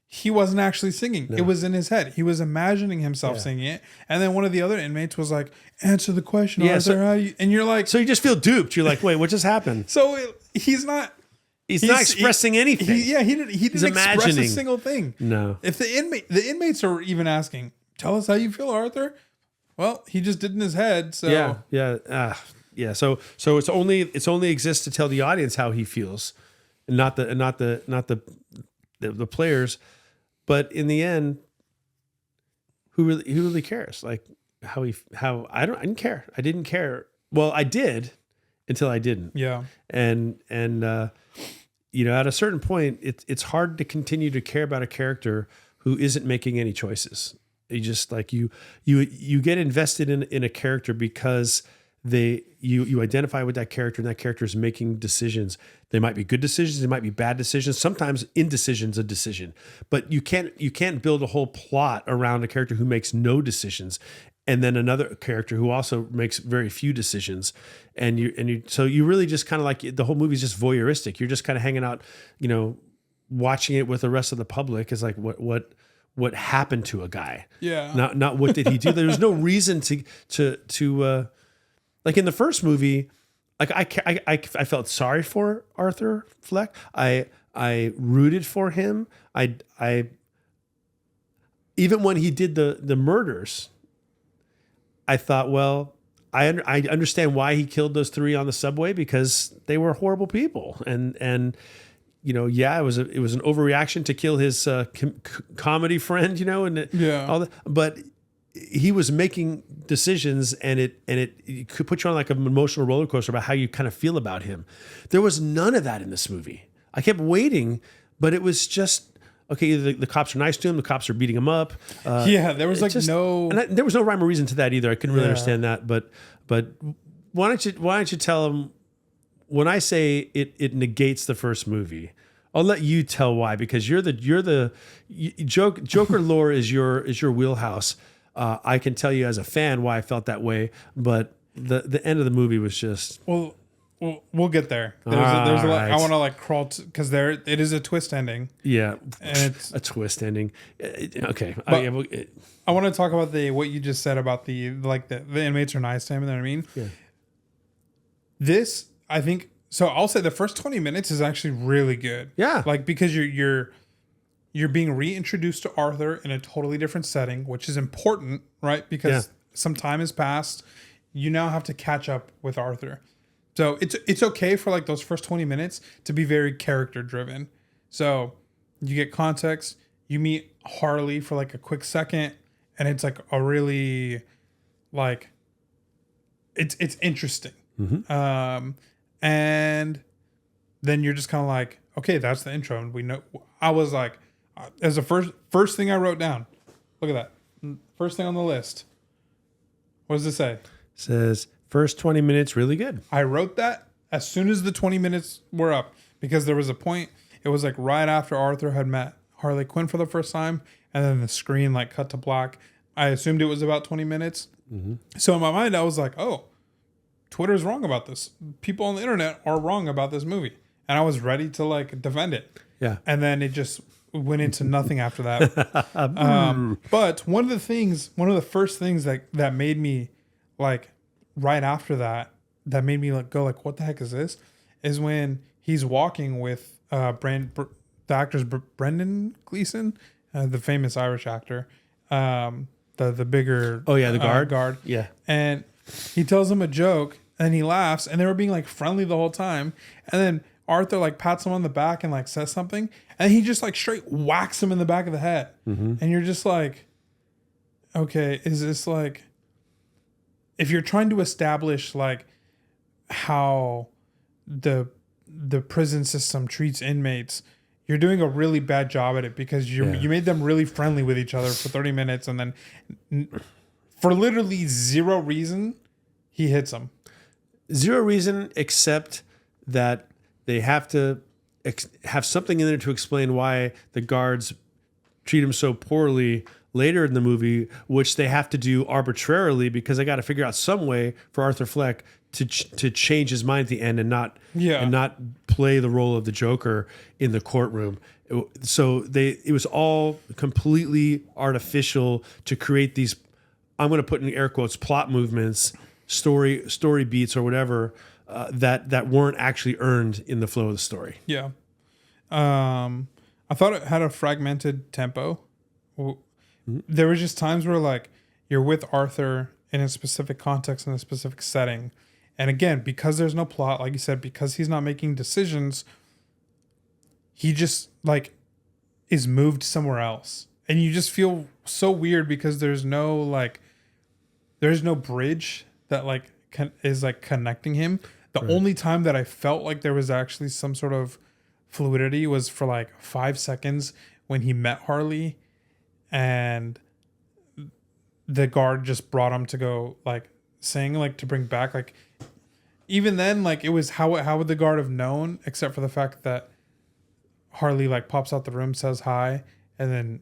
Speaker 1: He wasn't actually singing. No. It was in his head. He was imagining himself singing it. And then one of the other inmates was like, answer the question, Arthur. How you? And you're like...
Speaker 2: So you just feel duped. You're like, wait, what just happened?
Speaker 1: So he's not...
Speaker 2: He's not expressing anything.
Speaker 1: He didn't express a single thing.
Speaker 2: No.
Speaker 1: If the inmates are even asking, tell us how you feel, Arthur. Well, he just did in his head. So
Speaker 2: yeah. So it's only exists to tell the audience how he feels, and not the players. But in the end, who really cares? Like I didn't care. I didn't care. Well, I did until I didn't.
Speaker 1: Yeah.
Speaker 2: And you know, at a certain point, it's hard to continue to care about a character who isn't making any choices. You just like you get invested in a character because you identify with that character, and that character is making decisions. They might be good decisions, they might be bad decisions. Sometimes indecision's a decision, but you can't build a whole plot around a character who makes no decisions, and then another character who also makes very few decisions. So you really just kind of like, the whole movie is just voyeuristic. You're just kind of hanging out, you know, watching it with the rest of the public. Is like what happened to a guy.
Speaker 1: Yeah.
Speaker 2: Not what did he do. There's no reason to like in the first movie, like I felt sorry for Arthur Fleck. I rooted for him. I even when he did the murders, I thought, well, I understand why he killed those three on the subway, because they were horrible people, and you know, it was an overreaction to kill his comedy friend, you know, and all that, but he was making decisions, and it could put you on like an emotional roller coaster about how you kind of feel about him. There was none of that in this movie. I kept waiting, but it was just, okay, the cops are nice to him, the cops are beating him up.
Speaker 1: There was like
Speaker 2: there was no rhyme or reason to that either. I couldn't really understand that, but why don't you tell him when I say it negates the first movie, I'll let you tell why, because Joker lore is your wheelhouse. I can tell you as a fan why I felt that way, but the end of the movie was just
Speaker 1: we'll get there. There's a lot.
Speaker 2: Right.
Speaker 1: I want to like crawl because it is a twist ending.
Speaker 2: Yeah,
Speaker 1: and it's
Speaker 2: a twist ending. Okay,
Speaker 1: I want to talk about what you just said about the inmates are nice to him. You know what I mean?
Speaker 2: Yeah.
Speaker 1: This, I think, so I'll say the first 20 minutes is actually really good.
Speaker 2: Yeah.
Speaker 1: Like, because you're being reintroduced to Arthur in a totally different setting, which is important, right? Because some time has passed. You now have to catch up with Arthur. So it's okay for like those first 20 minutes to be very character driven. So you get context, you meet Harley for like a quick second, and it's like a really like it's interesting.
Speaker 2: Mm-hmm.
Speaker 1: And then you're just kind of like, okay, that's the intro. And we know, I was like, as the first thing I wrote down, look at that. First thing on the list. What does it say? It
Speaker 2: says first 20 minutes, really good.
Speaker 1: I wrote that as soon as the 20 minutes were up, because there was a point, it was like right after Arthur had met Harley Quinn for the first time. And then the screen like cut to black. I assumed it was about 20 minutes.
Speaker 2: Mm-hmm.
Speaker 1: So in my mind, I was like, oh, Twitter's wrong about this. People on the internet are wrong about this movie. And I was ready to like defend it.
Speaker 2: Yeah.
Speaker 1: And then it just went into nothing after that. But one of the first things that made me like right after that made me like go like, what the heck is this? Is when he's walking with the actor's Brendan Gleeson, the famous Irish actor, the bigger
Speaker 2: the guard.
Speaker 1: Yeah. And he tells him a joke and he laughs, and they were being like friendly the whole time. And then Arthur like pats him on the back and like says something, and he just like straight whacks him in the back of the head.
Speaker 2: Mm-hmm.
Speaker 1: And you're just like, okay, is this like, if you're trying to establish like how the prison system treats inmates, you're doing a really bad job at it, because you made them really friendly with each other for 30 minutes, and then for literally zero reason, he hits them.
Speaker 2: Zero reason, except that they have to have something in there to explain why the guards treat him so poorly later in the movie, which they have to do arbitrarily, because they got to figure out some way for Arthur Fleck to change his mind at the end and not play the role of the Joker in the courtroom. So it was all completely artificial to create these, I'm going to put in air quotes, plot movements, story beats or whatever, that weren't actually earned in the flow of the story.
Speaker 1: Yeah. I thought it had a fragmented tempo. There was just times where like you're with Arthur in a specific context, in a specific setting. And again, because there's no plot, like you said, because he's not making decisions, he just like is moved somewhere else. And you just feel so weird because there's no bridge that like is like connecting him. The only time that I felt like there was actually some sort of fluidity was for like 5 seconds when he met Harley, and the guard just brought him to go like sing, like to bring back, like even then, like it was how would the guard have known, except for the fact that Harley like pops out the room, says hi, and then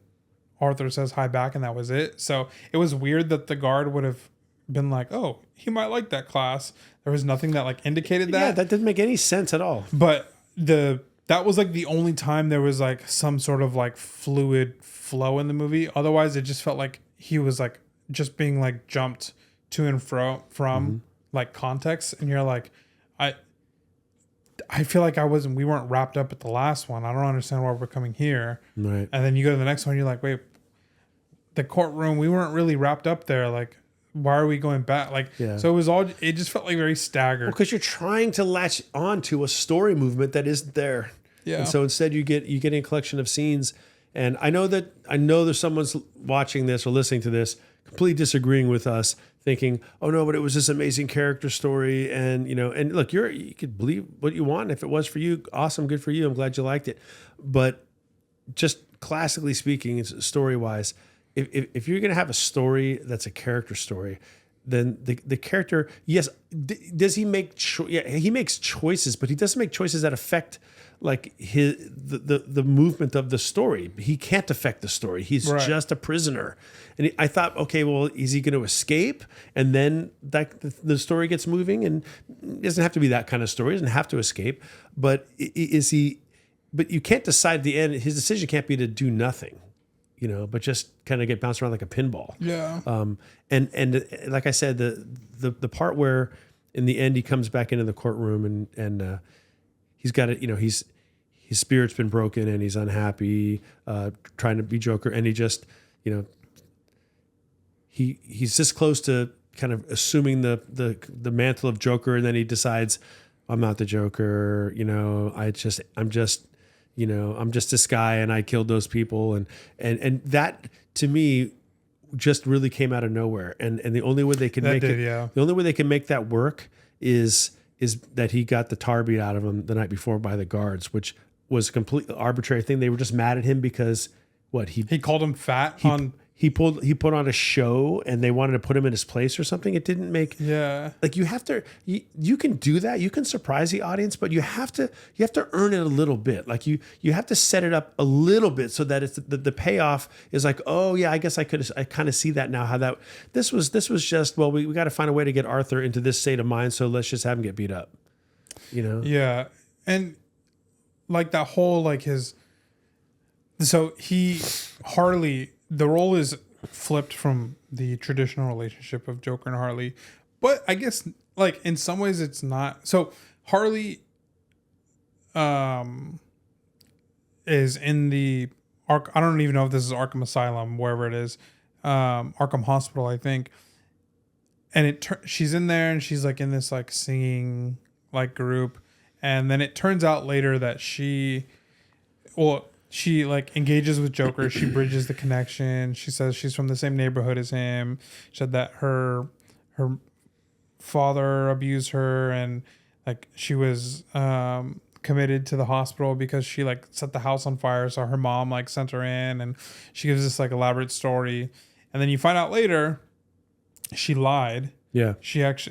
Speaker 1: Arthur says hi back, and that was it. So it was weird that the guard would have been like, oh, he might like that class. There was nothing that like indicated that.
Speaker 2: Yeah, that didn't make any sense at all.
Speaker 1: But that was like the only time there was like some sort of like fluid flow in the movie. Otherwise, it just felt like he was like just being like jumped to and fro from like context. And you're like, I feel like we weren't wrapped up at the last one. I don't understand why we're coming here.
Speaker 2: Right.
Speaker 1: And then you go to the next one, you're like, wait, the courtroom, we weren't really wrapped up there. Like, why are we going back? Like, so it just felt like very staggered.
Speaker 2: Well, because you're trying to latch on to a story movement that isn't there.
Speaker 1: Yeah.
Speaker 2: And so instead you get a collection of scenes. And I know there's someone's watching this or listening to this completely disagreeing with us, thinking, oh no, but it was this amazing character story. And, and look, you could believe what you want. If it was for you, awesome. Good for you. I'm glad you liked it. But just classically speaking, story wise, if you're going to have a story that's a character story, then the character, yes, does he make? Yeah, he makes choices, but he doesn't make choices that affect like the movement of the story. He can't affect the story. He's
Speaker 1: Right.
Speaker 2: just a prisoner. And I thought, okay, well, is he going to escape? And then the story gets moving, and it doesn't have to be that kind of story. He doesn't have to escape, but is he? But you can't decide the end. His decision can't be to do nothing, but just kind of get bounced around like a pinball.
Speaker 1: Yeah.
Speaker 2: And like I said, the part where in the end he comes back into the courtroom and he's got it, his spirit's been broken and he's unhappy, trying to be Joker, and he just, he's this close to kind of assuming the mantle of Joker, and then he decides, I'm not the Joker, I'm just this guy and I killed those people, and that to me just really came out of nowhere. And the only way they can the only way they can make that work is that he got the tar beat out of him the night before by the guards, which was a completely arbitrary thing. They were just mad at him because
Speaker 1: he called him fat
Speaker 2: he put on a show and they wanted to put him in his place or something. It didn't make like you have to you can do that. You can surprise the audience, but you have to earn it a little bit. Like you have to set it up a little bit so that it's the payoff is like, oh yeah, I guess I kind of see that now, how that this was just, well, we got to find a way to get Arthur into this state of mind, so let's just have him get beat up.
Speaker 1: Yeah. And like that whole Harley, the role is flipped from the traditional relationship of Joker and Harley, but I guess like in some ways it's not. So Harley is in the I don't even know if this is Arkham Asylum, wherever it is, Arkham Hospital, I think. And she's in there and she's like in this like singing like group, and then it turns out later that she like engages with Joker. She bridges the connection. She says she's from the same neighborhood as him. She said that her father abused her, and like she was committed to the hospital because she like set the house on fire. So her mom like sent her in, and she gives this like elaborate story. And then you find out later she lied.
Speaker 2: Yeah.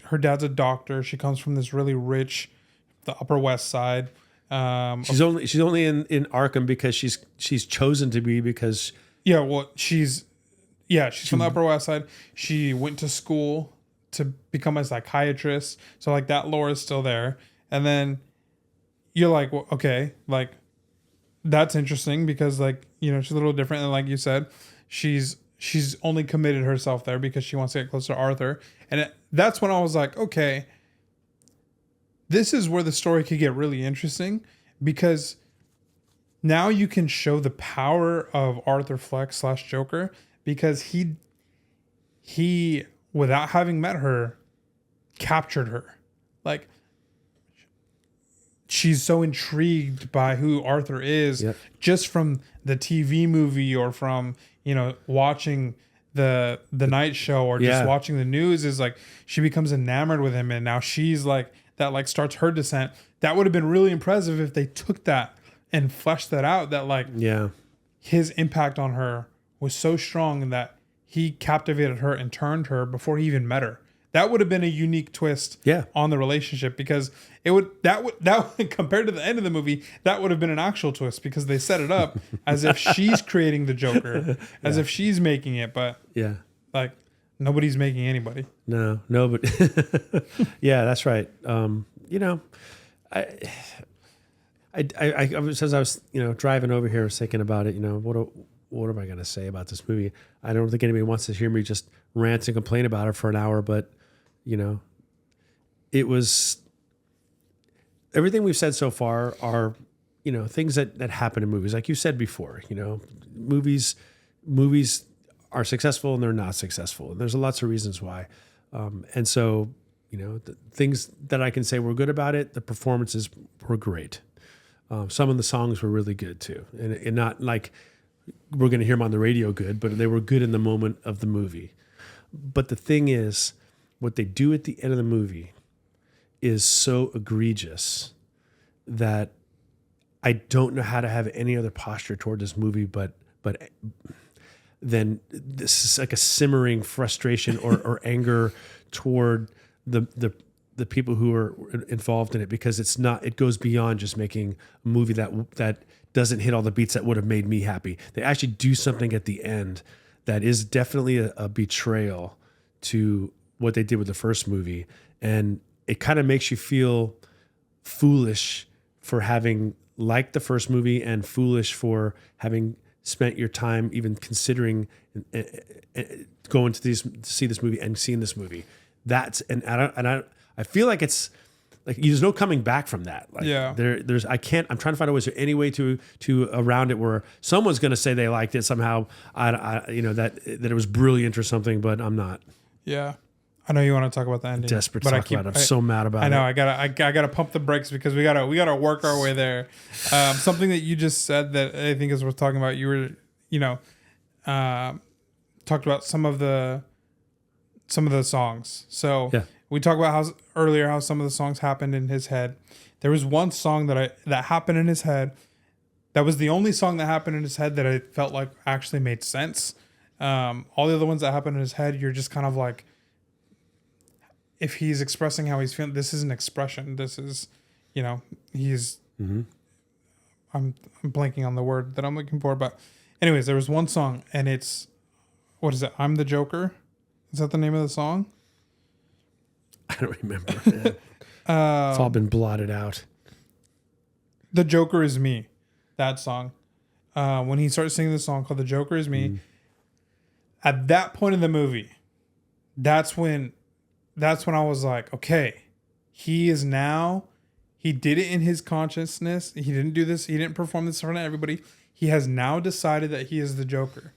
Speaker 1: Her dad's a doctor. She comes from this really rich, the Upper West Side.
Speaker 2: She's only in Arkham because she's chosen to be, because
Speaker 1: she's from the Upper West Side. She went to school to become a psychiatrist, so like that lore is still there. And then you're like, well, okay, like that's interesting because like she's a little different, and like you said, she's only committed herself there because she wants to get closer to Arthur. And that's when I was like, okay, this is where the story could get really interesting, because now you can show the power of Arthur Fleck / Joker, because he without having met her captured her. Like she's so intrigued by who Arthur is just from the TV movie or from watching the night show or just watching the news, is like she becomes enamored with him, and now she's like that like starts her descent. That would have been really impressive if they took that and fleshed that out, that like his impact on her was so strong that he captivated her and turned her before he even met her. That would have been a unique twist on the relationship, because that compared to the end of the movie, that would have been an actual twist, because they set it up as if she's creating the Joker, as if she's making it, but like nobody's making anybody.
Speaker 2: No, but yeah, that's right. As I was driving over here, I was thinking about it. What am I going to say about this movie? I don't think anybody wants to hear me just rant and complain about it for an hour, but it was, everything we've said so far are, things that happen in movies. Like you said before, movies are successful and they're not successful. And there's lots of reasons why. And so, the things that I can say were good about it, the performances were great. Some of the songs were really good too. And not like we're going to hear them on the radio good, but they were good in the moment of the movie. But the thing is, what they do at the end of the movie is so egregious that I don't know how to have any other posture toward this movie, but then this is like a simmering frustration or anger toward the people who are involved in it, because it goes beyond just making a movie that doesn't hit all the beats that would have made me happy. They actually do something at the end that is definitely a betrayal to what they did with the first movie. And it kind of makes you feel foolish for having liked the first movie and foolish for having spent your time even considering going to see this movie and seeing this movie. I feel like it's like there's no coming back from that. Like,
Speaker 1: yeah.
Speaker 2: I'm trying to find a way. Is there any way to around it where someone's going to say they liked it somehow? That it was brilliant or something, but I'm not.
Speaker 1: Yeah. I know you want to talk about the ending.
Speaker 2: Desperate to talk about it. I'm so mad about it.
Speaker 1: I know. I gotta pump the brakes because we gotta work our way there. Something that you just said that I think is worth talking about. You were, talked about some of the songs. So
Speaker 2: yeah.
Speaker 1: We talked about how some of the songs happened in his head. There was one song that happened in his head. That was the only song that happened in his head that I felt like actually made sense. All the other ones that happened in his head, you're just kind of like, if he's expressing how he's feeling, this is an expression. This is, he's.
Speaker 2: Mm-hmm.
Speaker 1: I'm blanking on the word that I'm looking for, but anyways, there was one song, and it's, what is it? I'm the Joker. Is that the name of the song?
Speaker 2: I don't remember. It's all been blotted out.
Speaker 1: The Joker is Me. That song. When he started singing the song called The Joker is Me, at that point in the movie, that's when I was like, okay, he did it in his consciousness. He didn't do this. He didn't perform this in front of everybody. He has now decided that he is the Joker.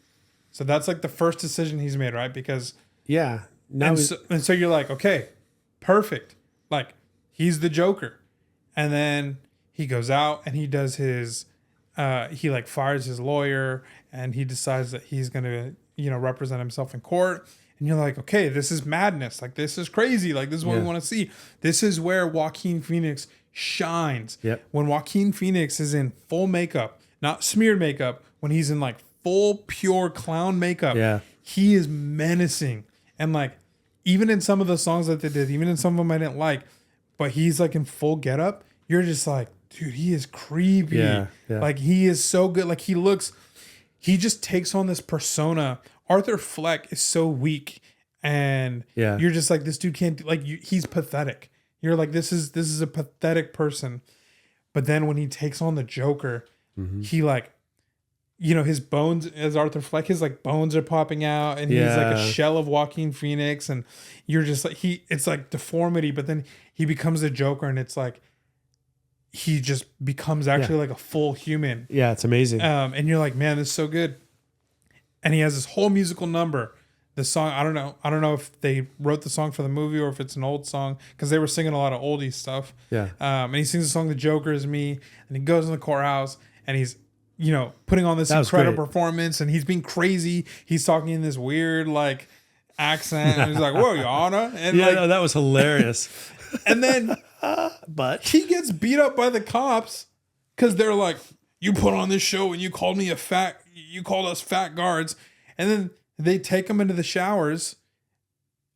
Speaker 1: So that's like the first decision he's made, right? Because
Speaker 2: yeah,
Speaker 1: and so you're like, okay, perfect. Like, he's the Joker. And then he goes out and he does his, he like fires his lawyer, and he decides that he's going to, represent himself in court. And you're like, okay, this is madness. Like, this is crazy. Like, this is what we want to see. This is where Joaquin Phoenix shines.
Speaker 2: Yep.
Speaker 1: When Joaquin Phoenix is in full makeup, not smeared makeup, when he's in like full pure clown makeup, he is menacing. And like, even in some of the songs that they did, even in some of them I didn't like, but he's like in full getup, you're just like, dude, he is creepy.
Speaker 2: Yeah.
Speaker 1: Like, he is so good. Like, he just takes on this persona. Arthur Fleck is so weak, and you're just like, this dude can't do, like, he's pathetic. You're like, this is a pathetic person. But then when he takes on the Joker, he like, his bones, as Arthur Fleck, his like bones are popping out, and he's like a shell of Joaquin Phoenix, and you're just like, it's like deformity, but then he becomes the Joker, and it's like, he just becomes actually like a full human.
Speaker 2: Yeah, it's amazing.
Speaker 1: And you're like, man, this is so good. And he has this whole musical number. The song, I don't know if they wrote the song for the movie or if it's an old song, because they were singing a lot of oldie stuff.
Speaker 2: Yeah.
Speaker 1: And he sings the song "The Joker Is Me," and he goes in the courthouse, and he's, putting on this incredible performance, and he's being crazy. He's talking in this weird like accent, and he's like, "Whoa, Your Honor!" And
Speaker 2: that was hilarious.
Speaker 1: And then,
Speaker 2: but
Speaker 1: he gets beat up by the cops because they're like, "You put on this show and you called us fat guards," and then they take him into the showers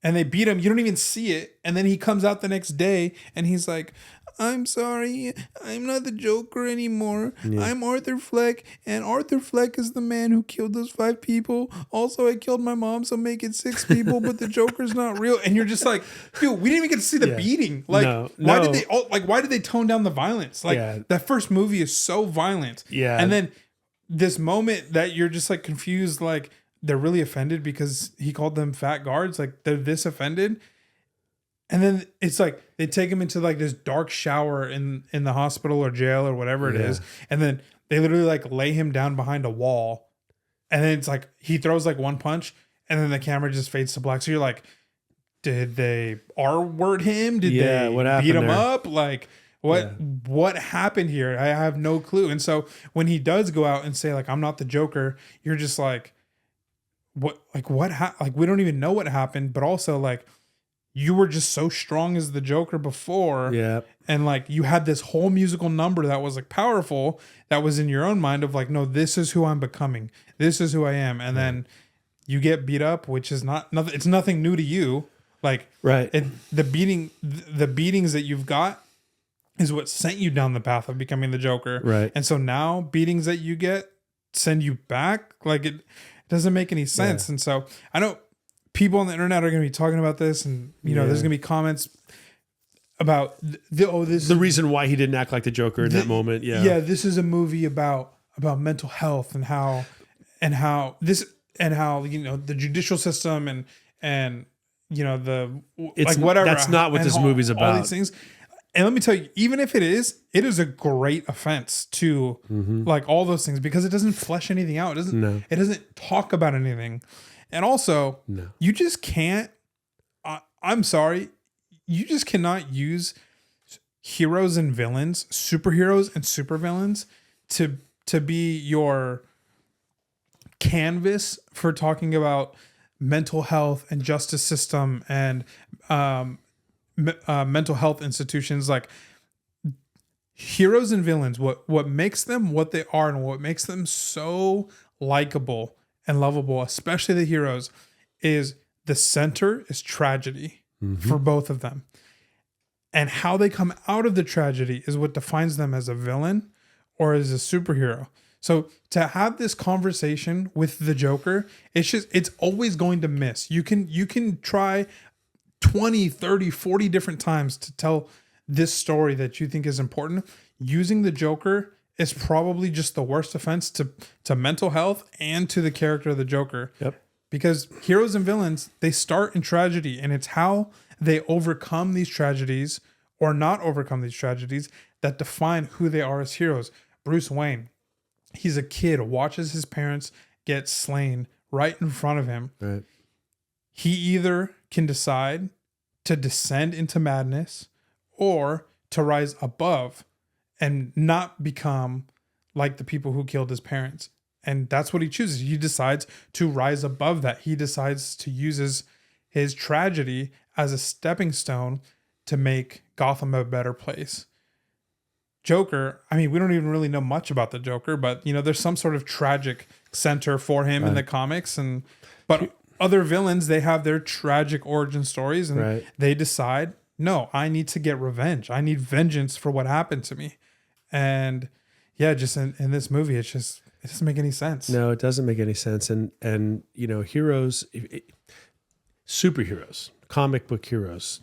Speaker 1: and they beat him. You don't even see it. And then he comes out the next day and he's like, "I'm sorry, I'm not the Joker anymore. I'm Arthur Fleck, and Arthur Fleck is the man who killed those 5 people. Also, I killed my mom, so make it 6 people, but the Joker's not real." And you're just like, dude, we didn't even get to see the beating. Like, why did they tone down the violence? Like, that first movie is so violent.
Speaker 2: Yeah.
Speaker 1: And then this moment that you're just like confused, like, they're really offended because he called them fat guards. Like, they're this offended. And then it's like they take him into like this dark shower in the hospital or jail or whatever it is. And then they literally like lay him down behind a wall. And then it's like he throws like one punch and then the camera just fades to black. So you're like, did they R-word him? Did they beat him up? Like, what happened here? I have no clue. And so when he does go out and say like, "I'm not the Joker," you're just like, we don't even know what happened, but also like, you were just so strong as the Joker before.
Speaker 2: Yeah.
Speaker 1: And like you had this whole musical number that was like powerful, that was in your own mind of like, no, this is who I'm becoming. This is who I am. And then you get beat up, which is nothing. It's nothing new to you. Like
Speaker 2: Right.
Speaker 1: the beatings that you've got is what sent you down the path of becoming the Joker.
Speaker 2: Right.
Speaker 1: And so now beatings that you get send you back. Like it doesn't make any sense. And so I know people on the internet are going to be talking about this, and you know, there's going to be comments about the
Speaker 2: reason why he didn't act like the Joker in that moment. Yeah.
Speaker 1: This is a movie about mental health and how you know the judicial system and you know
Speaker 2: It's
Speaker 1: like whatever.
Speaker 2: That's not what this movie's about.
Speaker 1: All these things. And let me tell you, even if it is a great offense to like all those things, because it doesn't flesh anything out. It doesn't talk about anything. And also, you just can't, I'm sorry, you just cannot use heroes and villains, superheroes and supervillains to be your canvas for talking about mental health and justice system and mental health institutions. Like heroes and villains, what makes them what they are and what makes them so likable and lovable, especially the heroes, is the center is tragedy for both of them. And how they come out of the tragedy is what defines them as a villain or as a superhero. So to have this conversation with the Joker, it's always going to miss. You can try 20, 30, 40 different times to tell this story that you think is important. Using the Joker is probably just the worst offense to mental health and to the character of the Joker.
Speaker 2: Yep.
Speaker 1: Because heroes and villains, they start in tragedy, and it's how they overcome these tragedies or not overcome these tragedies that define who they are as heroes. Bruce Wayne, he's a kid, watches his parents get slain right in front of him.
Speaker 2: Right.
Speaker 1: He either can decide to descend into madness or to rise above and not become like the people who killed his parents. And that's what he chooses. He decides to rise above that. He decides to use his tragedy as a stepping stone to make Gotham a better place. Joker, I mean, we don't even really know much about the Joker, but you know, there's some sort of tragic center for him in the comics, but other villains, they have their tragic origin stories, and they decide, no, I need to get revenge. I need vengeance for what happened to me. And yeah, just in this movie, it doesn't make any sense.
Speaker 2: No, it doesn't make any sense. And you know, heroes, superheroes, comic book heroes,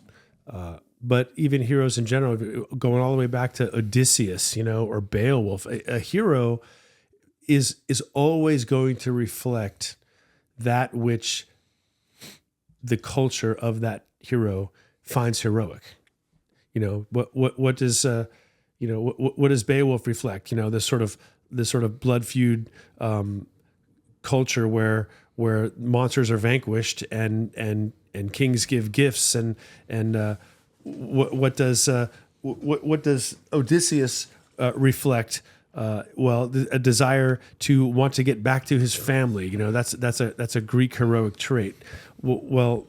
Speaker 2: but even heroes in general, going all the way back to Odysseus, you know, or Beowulf, a hero is always going to reflect that which the culture of that hero finds heroic. You know, what does what does Beowulf reflect? You know, this sort of blood feud culture where monsters are vanquished and kings give gifts, and what does Odysseus reflect? A desire to want to get back to his family. You know, that's a Greek heroic trait. Well,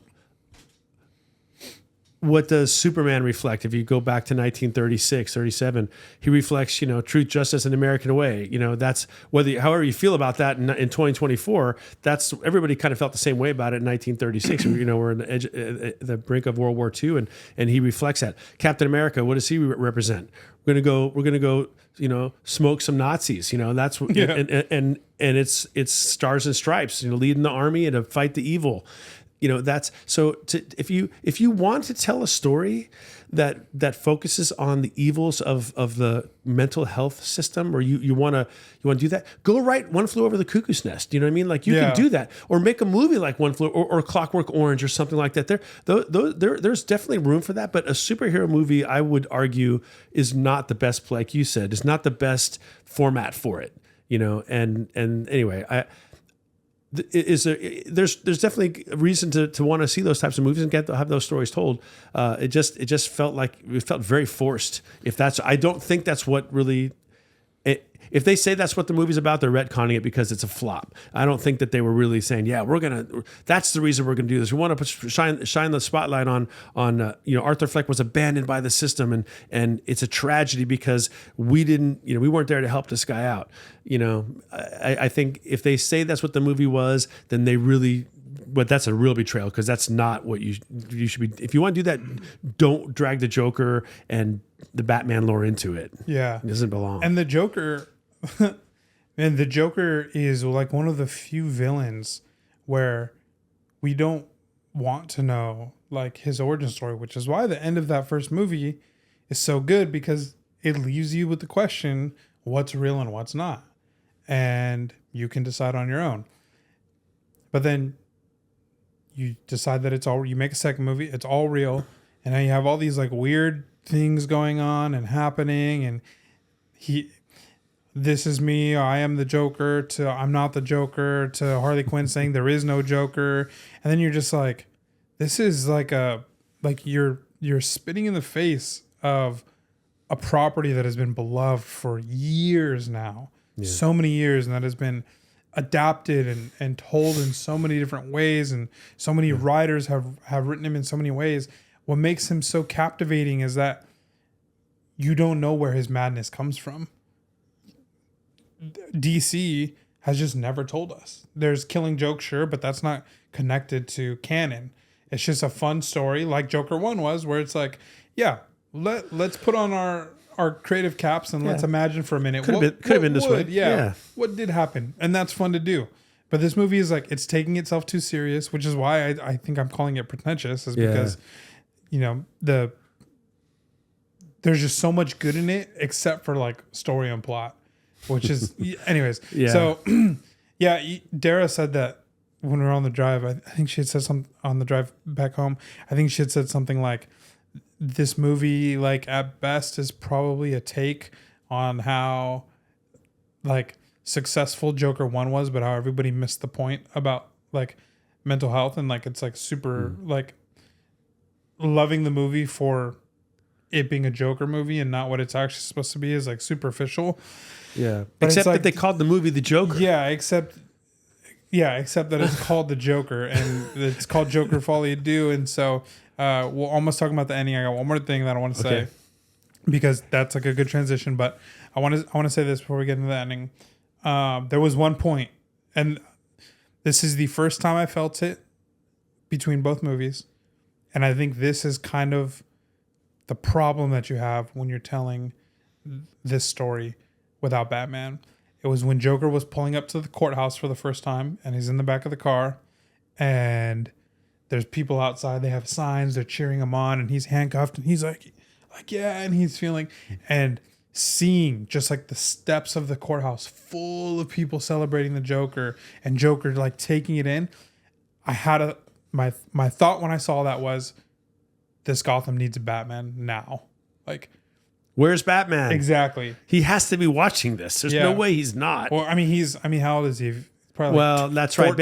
Speaker 2: what does Superman reflect? If you go back to 1936, 37, he reflects, you know, truth, justice, and American way. You know, that's however you feel about that in 2024, that's everybody kind of felt the same way about it in 1936. You know, we're on the brink of World War II, and he reflects that. Captain America, what does he represent? We're gonna go, you know, smoke some Nazis. You know, that's and it's stars and stripes. You know, leading the army and to fight the evil. You know, that's so. If you want to tell a story that focuses on the evils of the mental health system, or you want to do that, go write One Flew Over the Cuckoo's Nest. You know what I mean? Like you can do that, or make a movie like One Flew or Clockwork Orange or something like that. There's definitely room for that, but a superhero movie, I would argue, is not the best. Like you said, is not the best format for it. You know, and anyway, there's definitely a reason to want to see those types of movies and have those stories told. It just felt very forced. I don't think that's what really if they say that's what the movie's about, they're retconning it because it's a flop. I don't think that they were really saying, yeah, that's the reason we're gonna do this. We want to shine the spotlight on Arthur Fleck was abandoned by the system, and it's a tragedy because we weren't there to help this guy out. I think if they say that's what the movie was, then but that's a real betrayal because that's not what you should be. If you want to do that, don't drag the Joker and the Batman lore into it.
Speaker 1: Yeah,
Speaker 2: it doesn't belong.
Speaker 1: And the Joker, and the Joker is like one of the few villains where we don't want to know like his origin story, which is why the end of that first movie is so good because it leaves you with the question: what's real and what's not, and you can decide on your own. But then you decide that you make a second movie, it's all real. And now you have all these like weird things going on and happening. And this is me, I am the Joker, to I'm not the Joker, to Harley Quinn saying there is no Joker. And then you're just like, this is like you're spitting in the face of a property that has been beloved for years now. Yeah. So many years, and that has been adapted and told in so many different ways, and so many writers have written him in so many ways. What makes him so captivating is that you don't know where his madness comes from. DC has just never told us. There's Killing Joke, sure, but that's not connected to canon. It's just a fun story like Joker 1 was, where it's like, yeah, let's put on our creative caps and let's imagine for a minute.
Speaker 2: Could have been this way.
Speaker 1: Yeah. What did happen? And that's fun to do. But this movie is like, it's taking itself too serious, which is why I think I'm calling it pretentious, is because, there's just so much good in it, except for like story and plot, which is, anyways. Yeah. So, Dara said that when we were on the drive, I think she had said something on the drive back home. I think she had said something like, this movie, like at best, is probably a take on how like successful Joker 1 was, but how everybody missed the point about like mental health, and like it's like super like loving the movie for it being a Joker movie and not what it's actually supposed to be is like superficial.
Speaker 2: Yeah. But except that they called the movie The Joker.
Speaker 1: Yeah, except that it's called The Joker and it's called Joker Folie Deux. And so we'll almost talk about the ending. I got one more thing that I want to say because that's like a good transition. But I want to say this before we get into the ending. There was one point, and this is the first time I felt it between both movies. And I think this is kind of the problem that you have when you're telling this story without Batman. It was when Joker was pulling up to the courthouse for the first time, and he's in the back of the car, and there's people outside. They have signs. They're cheering him on, and he's handcuffed, and he's like, yeah, and he's feeling, and seeing just like the steps of the courthouse full of people celebrating the Joker, and Joker like taking it in. I had my thought when I saw that was, this Gotham needs a Batman now. Like,
Speaker 2: where's Batman?
Speaker 1: Exactly.
Speaker 2: He has to be watching this. There's no way he's not.
Speaker 1: Well, I mean, how old is he? Probably
Speaker 2: that's
Speaker 1: 14?
Speaker 2: right.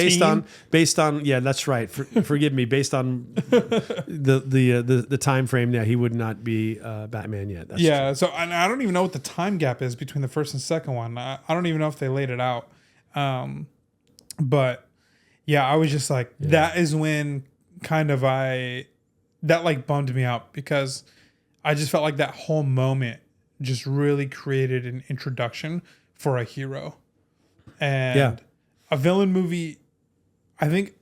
Speaker 2: Based on that's right. Forgive me. Based on the time frame, he would not be Batman yet. That's true.
Speaker 1: So and I don't even know what the time gap is between the first and second one. I don't even know if they laid it out. But yeah, I was just like, that is when kind of that like bummed me out, because I just felt like that whole moment just really created an introduction for a hero. And a villain movie, I think,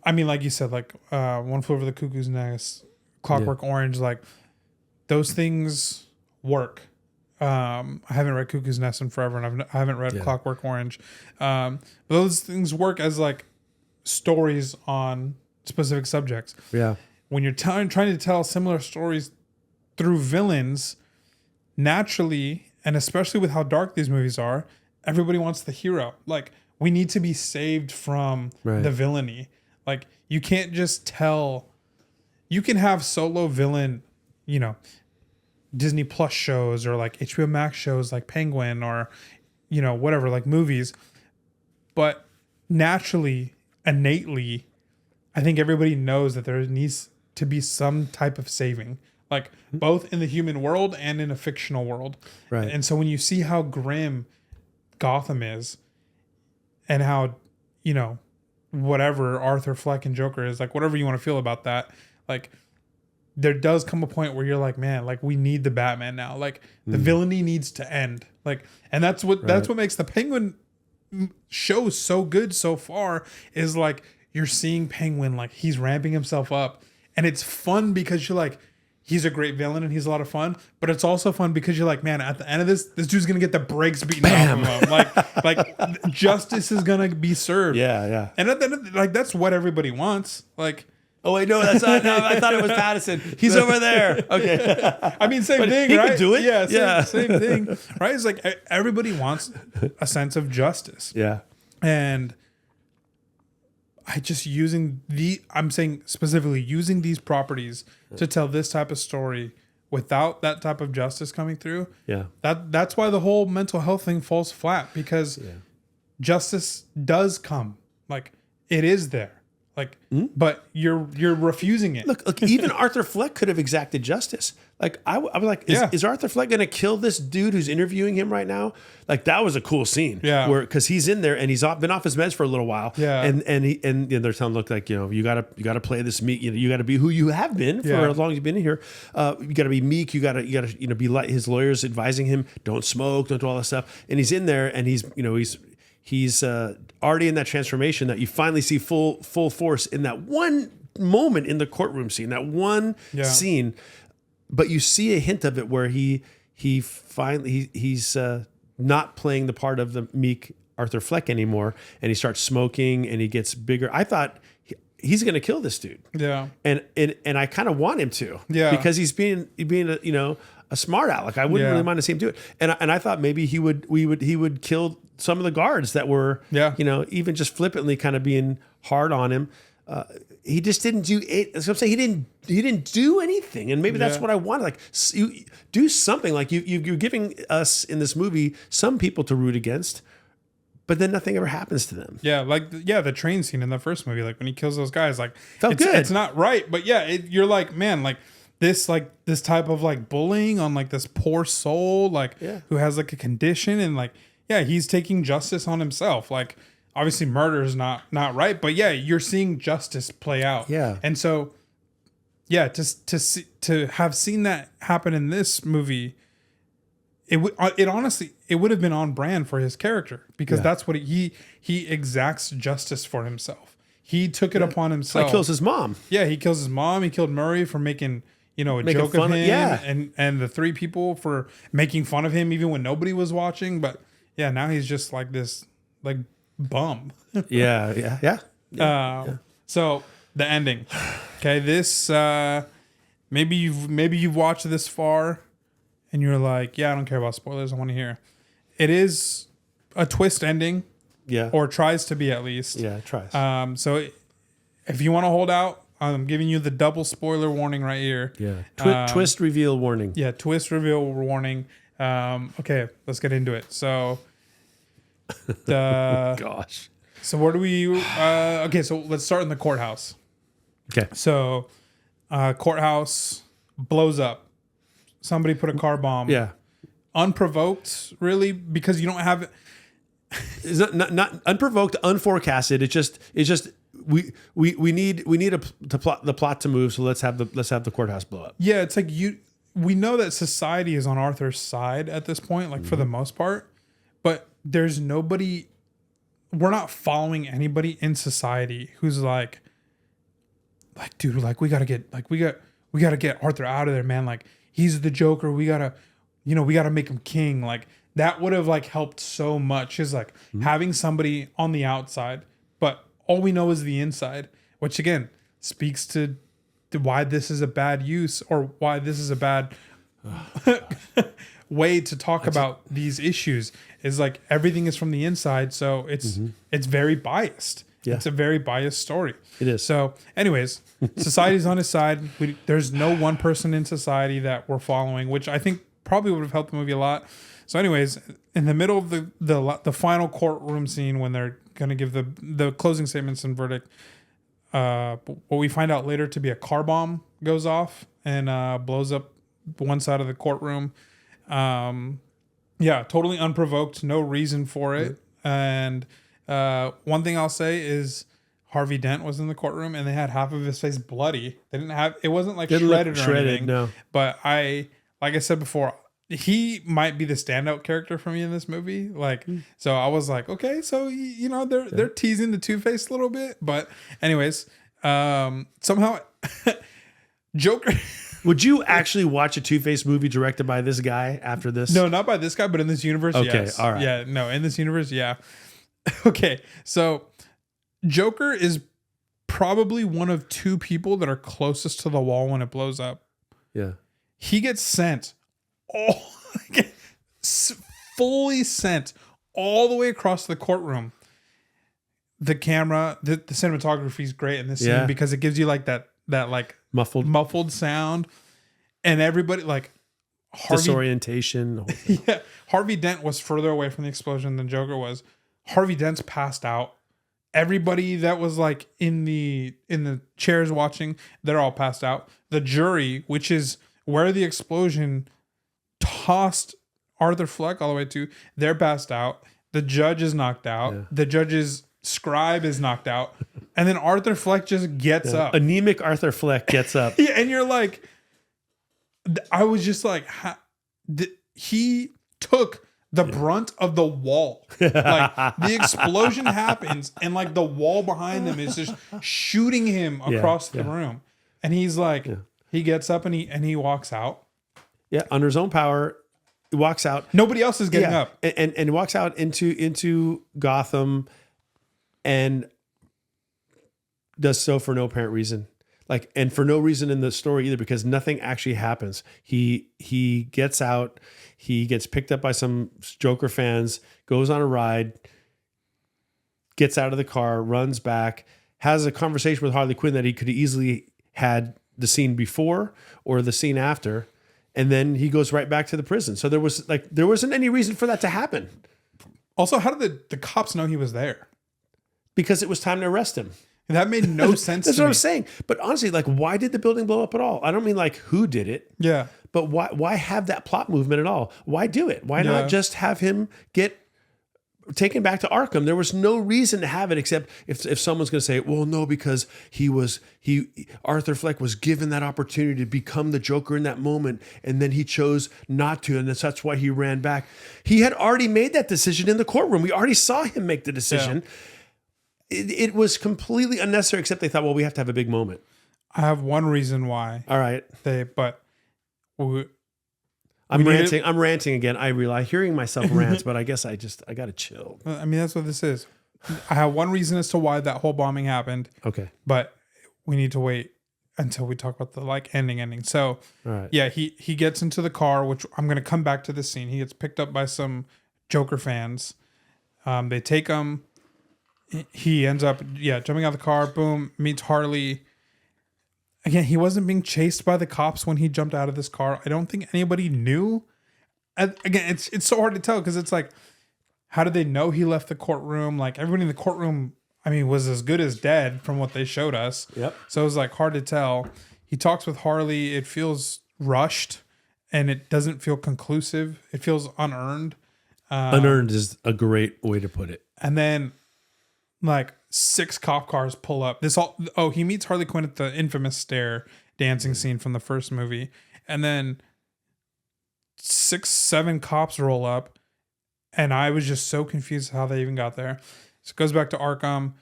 Speaker 1: I mean, like you said, like One Flew Over the Cuckoo's Nest, Clockwork Orange, like those things work. I haven't read Cuckoo's Nest in forever, and I haven't read Clockwork Orange. But those things work as like stories on specific subjects.
Speaker 2: Yeah.
Speaker 1: When you're trying to tell similar stories through villains, naturally, and especially with how dark these movies are, everybody wants the hero. Like, we need to be saved from the villainy. Like, you can't just tell. You can have solo villain, Disney Plus shows or like HBO Max shows like Penguin or, whatever, like movies. But naturally, innately, I think everybody knows that there needs to be some type of saving. like both in the human world and in a fictional world.
Speaker 2: Right.
Speaker 1: And so when you see how grim Gotham is and how, you know, whatever Arthur Fleck and Joker is, like whatever you want to feel about that, like there does come a point where you're like, man, like we need the Batman now. Like the villainy needs to end. Like, and that's what makes the Penguin show so good so far is like you're seeing Penguin, like he's ramping himself up, and it's fun because you're like, he's a great villain and he's a lot of fun, but it's also fun because you're like, man, at the end of this dude's gonna get the brakes beaten off of him. Like justice is gonna be served.
Speaker 2: Yeah.
Speaker 1: And at the end of, like that's what everybody wants. Like,
Speaker 2: Oh wait, no, that's not. No, I thought it was Pattinson. He's over there. Okay.
Speaker 1: I mean, same thing,
Speaker 2: he
Speaker 1: right?
Speaker 2: could do it.
Speaker 1: Yeah, same thing, right? It's like everybody wants a sense of justice.
Speaker 2: Yeah.
Speaker 1: And I'm saying specifically using these properties to tell this type of story without that type of justice coming through.
Speaker 2: Yeah.
Speaker 1: That's why the whole mental health thing falls flat, because justice does come. Like it is there. Like, but you're refusing it.
Speaker 2: Look, even Arthur Fleck could have exacted justice. Like I was like, is Arthur Fleck going to kill this dude who's interviewing him right now? Like that was a cool scene.
Speaker 1: Yeah.
Speaker 2: Where because he's in there and he's been off his meds for a little while.
Speaker 1: Yeah.
Speaker 2: And they're telling him, look, like, you know, you gotta play this meek. You know, you got to be who you have been for as long as you've been in here. You got to be meek. You got to be like his lawyers advising him, don't smoke, don't do all that stuff. And he's in there and he's already in that transformation that you finally see full force in that one moment in the courtroom scene, that one scene. But you see a hint of it where he's not playing the part of the meek Arthur Fleck anymore, and he starts smoking and he gets bigger. I thought he's going to kill this dude.
Speaker 1: Yeah,
Speaker 2: and I kind of want him to.
Speaker 1: Yeah,
Speaker 2: because he's being a smart aleck. I wouldn't really mind to see him do it. And I thought maybe he would kill some of the guards that were even just flippantly kind of being hard on him. He just didn't do it. That's what I'm saying. He didn't do anything, and maybe that's what I wanted. Like, you do something. Like you're giving us in this movie some people to root against, but then nothing ever happens to them.
Speaker 1: Yeah, the train scene in the first movie, like when he kills those guys, like
Speaker 2: felt good.
Speaker 1: It's not right, but you're like, man, like this type of like bullying on like this poor soul, like who has like a condition, and like he's taking justice on himself. Like obviously murder is not right, but you're seeing justice play out.
Speaker 2: Yeah,
Speaker 1: and so to have seen that happen in this movie, it honestly would have been on brand for his character, because that's what he exacts justice for himself. He took it upon himself.
Speaker 2: He kills his mom.
Speaker 1: Yeah, he kills his mom. He killed Murray for making a joke of him, and the three people for making fun of him even when nobody was watching. But now he's just like this like bum.
Speaker 2: Yeah.
Speaker 1: So the ending. Okay, this maybe you've watched this far and you're like, I don't care about spoilers, I want to hear. It is a twist ending.
Speaker 2: Yeah.
Speaker 1: Or tries to be, at least.
Speaker 2: Yeah, it tries.
Speaker 1: So if you want to hold out, I'm giving you the double spoiler warning right here.
Speaker 2: Yeah. Twist reveal warning.
Speaker 1: Yeah, twist reveal warning. Okay, let's get into it. So
Speaker 2: Gosh.
Speaker 1: So where do we okay, so let's start in the courthouse.
Speaker 2: Okay.
Speaker 1: So courthouse blows up. Somebody put a car bomb.
Speaker 2: Yeah.
Speaker 1: Unprovoked, really, because you don't have it.
Speaker 2: It's not unprovoked, unforecasted. It's just we need the plot to move. So let's have the courthouse blow up.
Speaker 1: Yeah, it's like we know that society is on Arthur's side at this point, like for the most part, but there's nobody. We're not following anybody in society who's like, dude, like we gotta get Arthur out of there, man. Like he's the Joker. We gotta make him king. Like that would have like helped so much. Is like having somebody on the outside, but all we know is the inside, which again speaks to why this is a bad use, or why this is a bad way to talk about these issues. Is like everything is from the inside, so it's very biased. Yeah. It's a very biased story.
Speaker 2: It is.
Speaker 1: So anyways, society's on his side. There's no one person in society that we're following, which I think probably would have helped the movie a lot. So anyways, in the middle of the final courtroom scene when they're going to give the closing statements and verdict, what we find out later to be a car bomb goes off and blows up one side of the courtroom. Yeah, totally unprovoked, no reason for it. And one thing I'll say is Harvey Dent was in the courtroom and they had half of his face bloody. They didn't have, it wasn't like shredded or anything.
Speaker 2: No.
Speaker 1: But like I said before, he might be the standout character for me in this movie. Like, so I was like, okay, so you know, they're teasing the Two-Face a little bit, but anyways, somehow Joker.
Speaker 2: Would you actually watch a Two-Face movie directed by this guy after this?
Speaker 1: No, not by this guy, but in this universe,
Speaker 2: okay,
Speaker 1: yes.
Speaker 2: All right.
Speaker 1: Yeah, no, in this universe, yeah. Okay, so Joker is probably one of two people that are closest to the wall when it blows up.
Speaker 2: Yeah.
Speaker 1: He gets sent fully sent all the way across the courtroom. The camera, the cinematography is great in this scene because it gives you like that like muffled sound, and everybody like
Speaker 2: disorientation.
Speaker 1: Yeah, Harvey Dent was further away from the explosion than Joker was. Harvey Dent's passed out. Everybody that was like in the chairs watching, they're all passed out. The jury, which is where the explosion tossed Arthur Fleck all the way to, they're passed out. The judge is knocked out. Yeah. The judge's scribe is knocked out. And then Arthur Fleck just gets up.
Speaker 2: Anemic Arthur Fleck gets up.
Speaker 1: Yeah, and you're like, I was just like, he took the brunt of the wall. Like the explosion happens and like the wall behind them is just shooting him across the room. And he's like, he gets up and he walks out.
Speaker 2: Yeah, under his own power, he walks out.
Speaker 1: Nobody else is getting up.
Speaker 2: And walks out into Gotham and does so for no apparent reason. Like, and for no reason in the story either, because nothing actually happens. He gets out, he gets picked up by some Joker fans, goes on a ride, gets out of the car, runs back, has a conversation with Harley Quinn that he could easily had the scene before or the scene after, and then he goes right back to the prison. So there wasn't any reason for that to happen.
Speaker 1: Also, how did the cops know he was there?
Speaker 2: Because it was time to arrest him.
Speaker 1: And that made no sense.
Speaker 2: That's what I'm saying. But honestly, like, why did the building blow up at all? I don't mean like who did it.
Speaker 1: Yeah.
Speaker 2: But why have that plot movement at all? Why do it? Why not just have him get taken back to Arkham? There was no reason to have it except if someone's going to say, well, no, because Arthur Fleck was given that opportunity to become the Joker in that moment, and then he chose not to, and that's why he ran back. He had already made that decision in the courtroom. We already saw him make the decision. Yeah. It was completely unnecessary, except they thought, well, we have to have a big moment.
Speaker 1: I have one reason why.
Speaker 2: All right. I'm ranting again. I realize hearing myself rant, but I guess I got to chill.
Speaker 1: I mean, that's what this is. I have one reason as to why that whole bombing happened.
Speaker 2: Okay.
Speaker 1: But we need to wait until we talk about the like ending. So,
Speaker 2: all right.
Speaker 1: Yeah, he gets into the car, which I'm going to come back to this scene. He gets picked up by some Joker fans. They take him. He ends up, jumping out of the car, boom, meets Harley. Again, he wasn't being chased by the cops when he jumped out of this car. I don't think anybody knew. Again, it's so hard to tell because it's like, how did they know he left the courtroom? Like, everybody in the courtroom, I mean, was as good as dead from what they showed us.
Speaker 2: Yep.
Speaker 1: So it was like hard to tell. He talks with Harley. It feels rushed and it doesn't feel conclusive. It feels unearned.
Speaker 2: Unearned is a great way to put it.
Speaker 1: And then like 6 cop cars pull up. He meets Harley Quinn at the infamous stair dancing scene from the first movie. And then 6-7 cops roll up. And I was just so confused how they even got there. So it goes back to Arkham.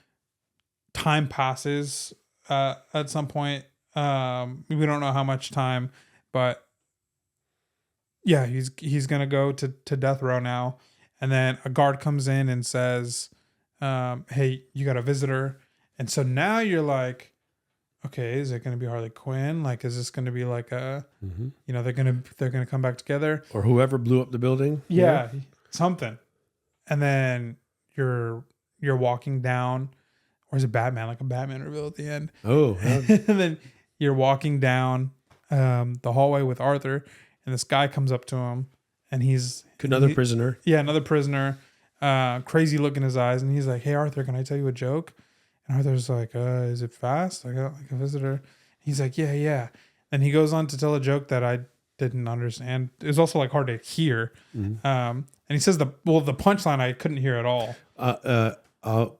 Speaker 1: Time passes at some point. We don't know how much time, but yeah, he's gonna go to death row now. And then a guard comes in and says, hey, you got a visitor. And so now you're like, okay, is it going to be Harley Quinn? Like, is this going to be like they're going to come back together,
Speaker 2: or whoever blew up the building?
Speaker 1: Yeah, something. And then you're walking down, or is it Batman? Like a Batman reveal at the end.
Speaker 2: Oh,
Speaker 1: and then you're walking down the hallway with Arthur, and this guy comes up to him, and he's
Speaker 2: another prisoner.
Speaker 1: Yeah, another prisoner. Crazy look in his eyes, and he's like, hey Arthur, can I tell you a joke? And Arthur's like, is it fast? I got like a visitor. He's like, yeah, yeah. And he goes on to tell a joke that I didn't understand. It was also like hard to hear. And he says the punchline I couldn't hear at all.
Speaker 2: I'll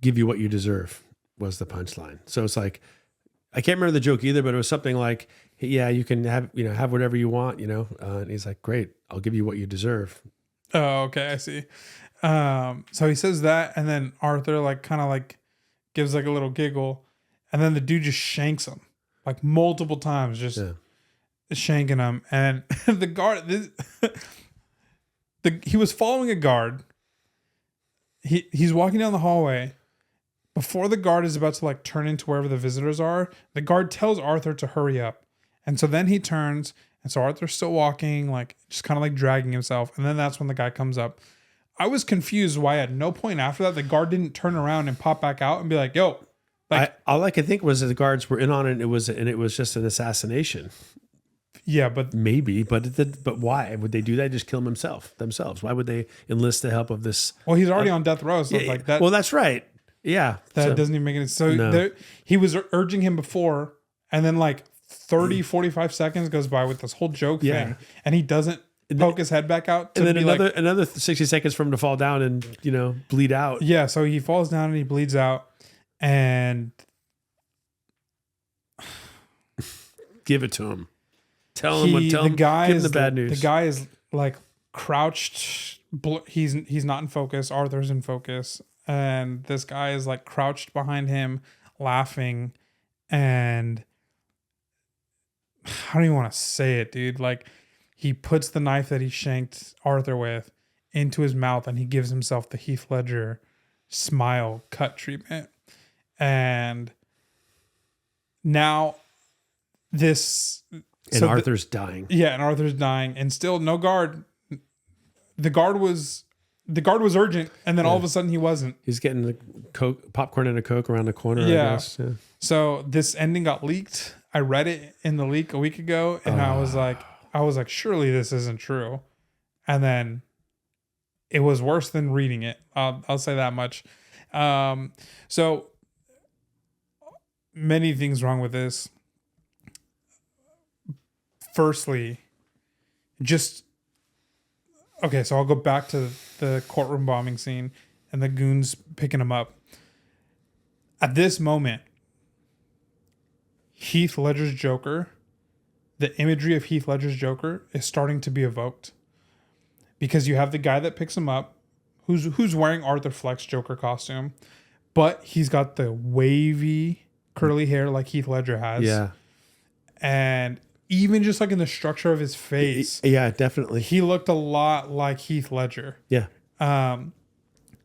Speaker 2: give you what you deserve was the punchline. So it's like, I can't remember the joke either, but it was something like, yeah, you can have whatever you want, and he's like, great, I'll give you what you deserve.
Speaker 1: Oh, okay. I see. So he says that, and then Arthur like kind of like gives like a little giggle, and then the dude just shanks him like multiple times, just shanking him. And the guard, he was following a guard. He's walking down the hallway. Before the guard is about to like turn into wherever the visitors are, the guard tells Arthur to hurry up. And so then he turns, and so Arthur's still walking, like just kind of like dragging himself. And then that's when the guy comes up. I was confused why at no point after that the guard didn't turn around and pop back out and be like, yo. Like,
Speaker 2: all I could think was that the guards were in on it, and it was just an assassination.
Speaker 1: Yeah, but
Speaker 2: maybe, but why would they do that? Just kill him themselves? Why would they enlist the help of this?
Speaker 1: Well, he's already on death row, so it's like that.
Speaker 2: Well, that's right. Yeah,
Speaker 1: that doesn't even make any sense. So he was urging him before, and then like 30, 45 seconds goes by with this whole joke thing, and he doesn't poke his head back out.
Speaker 2: And then another 60 seconds for him to fall down and bleed out.
Speaker 1: Yeah, so he falls down and he bleeds out, and
Speaker 2: give it to him. Tell him give him the bad news.
Speaker 1: The guy is like crouched. He's not in focus. Arthur's in focus. And this guy is like crouched behind him, laughing. And I don't even want to say it, dude. Like he puts the knife that he shanked Arthur with into his mouth, and he gives himself the Heath Ledger smile cut treatment. And now this...
Speaker 2: And Arthur's dying.
Speaker 1: Yeah, and Arthur's dying. And still no guard. The guard was urgent, and then all of a sudden he wasn't.
Speaker 2: He's getting the popcorn and a Coke around the corner,
Speaker 1: yeah.
Speaker 2: I guess. Yeah.
Speaker 1: So this ending got leaked. I read it in the leak a week ago, and I was like, surely this isn't true. And then it was worse than reading it. I'll say that much. So many things wrong with this. Firstly, okay, so I'll go back to the courtroom bombing scene and the goons picking him up. At this moment, Heath Ledger's Joker, the imagery of Heath Ledger's Joker is starting to be evoked. Because you have the guy that picks him up, who's wearing Arthur Fleck's Joker costume, but he's got the wavy, curly hair like Heath Ledger has.
Speaker 2: Yeah.
Speaker 1: And even just like in the structure of his face.
Speaker 2: Yeah, definitely.
Speaker 1: He looked a lot like Heath Ledger.
Speaker 2: Yeah.
Speaker 1: And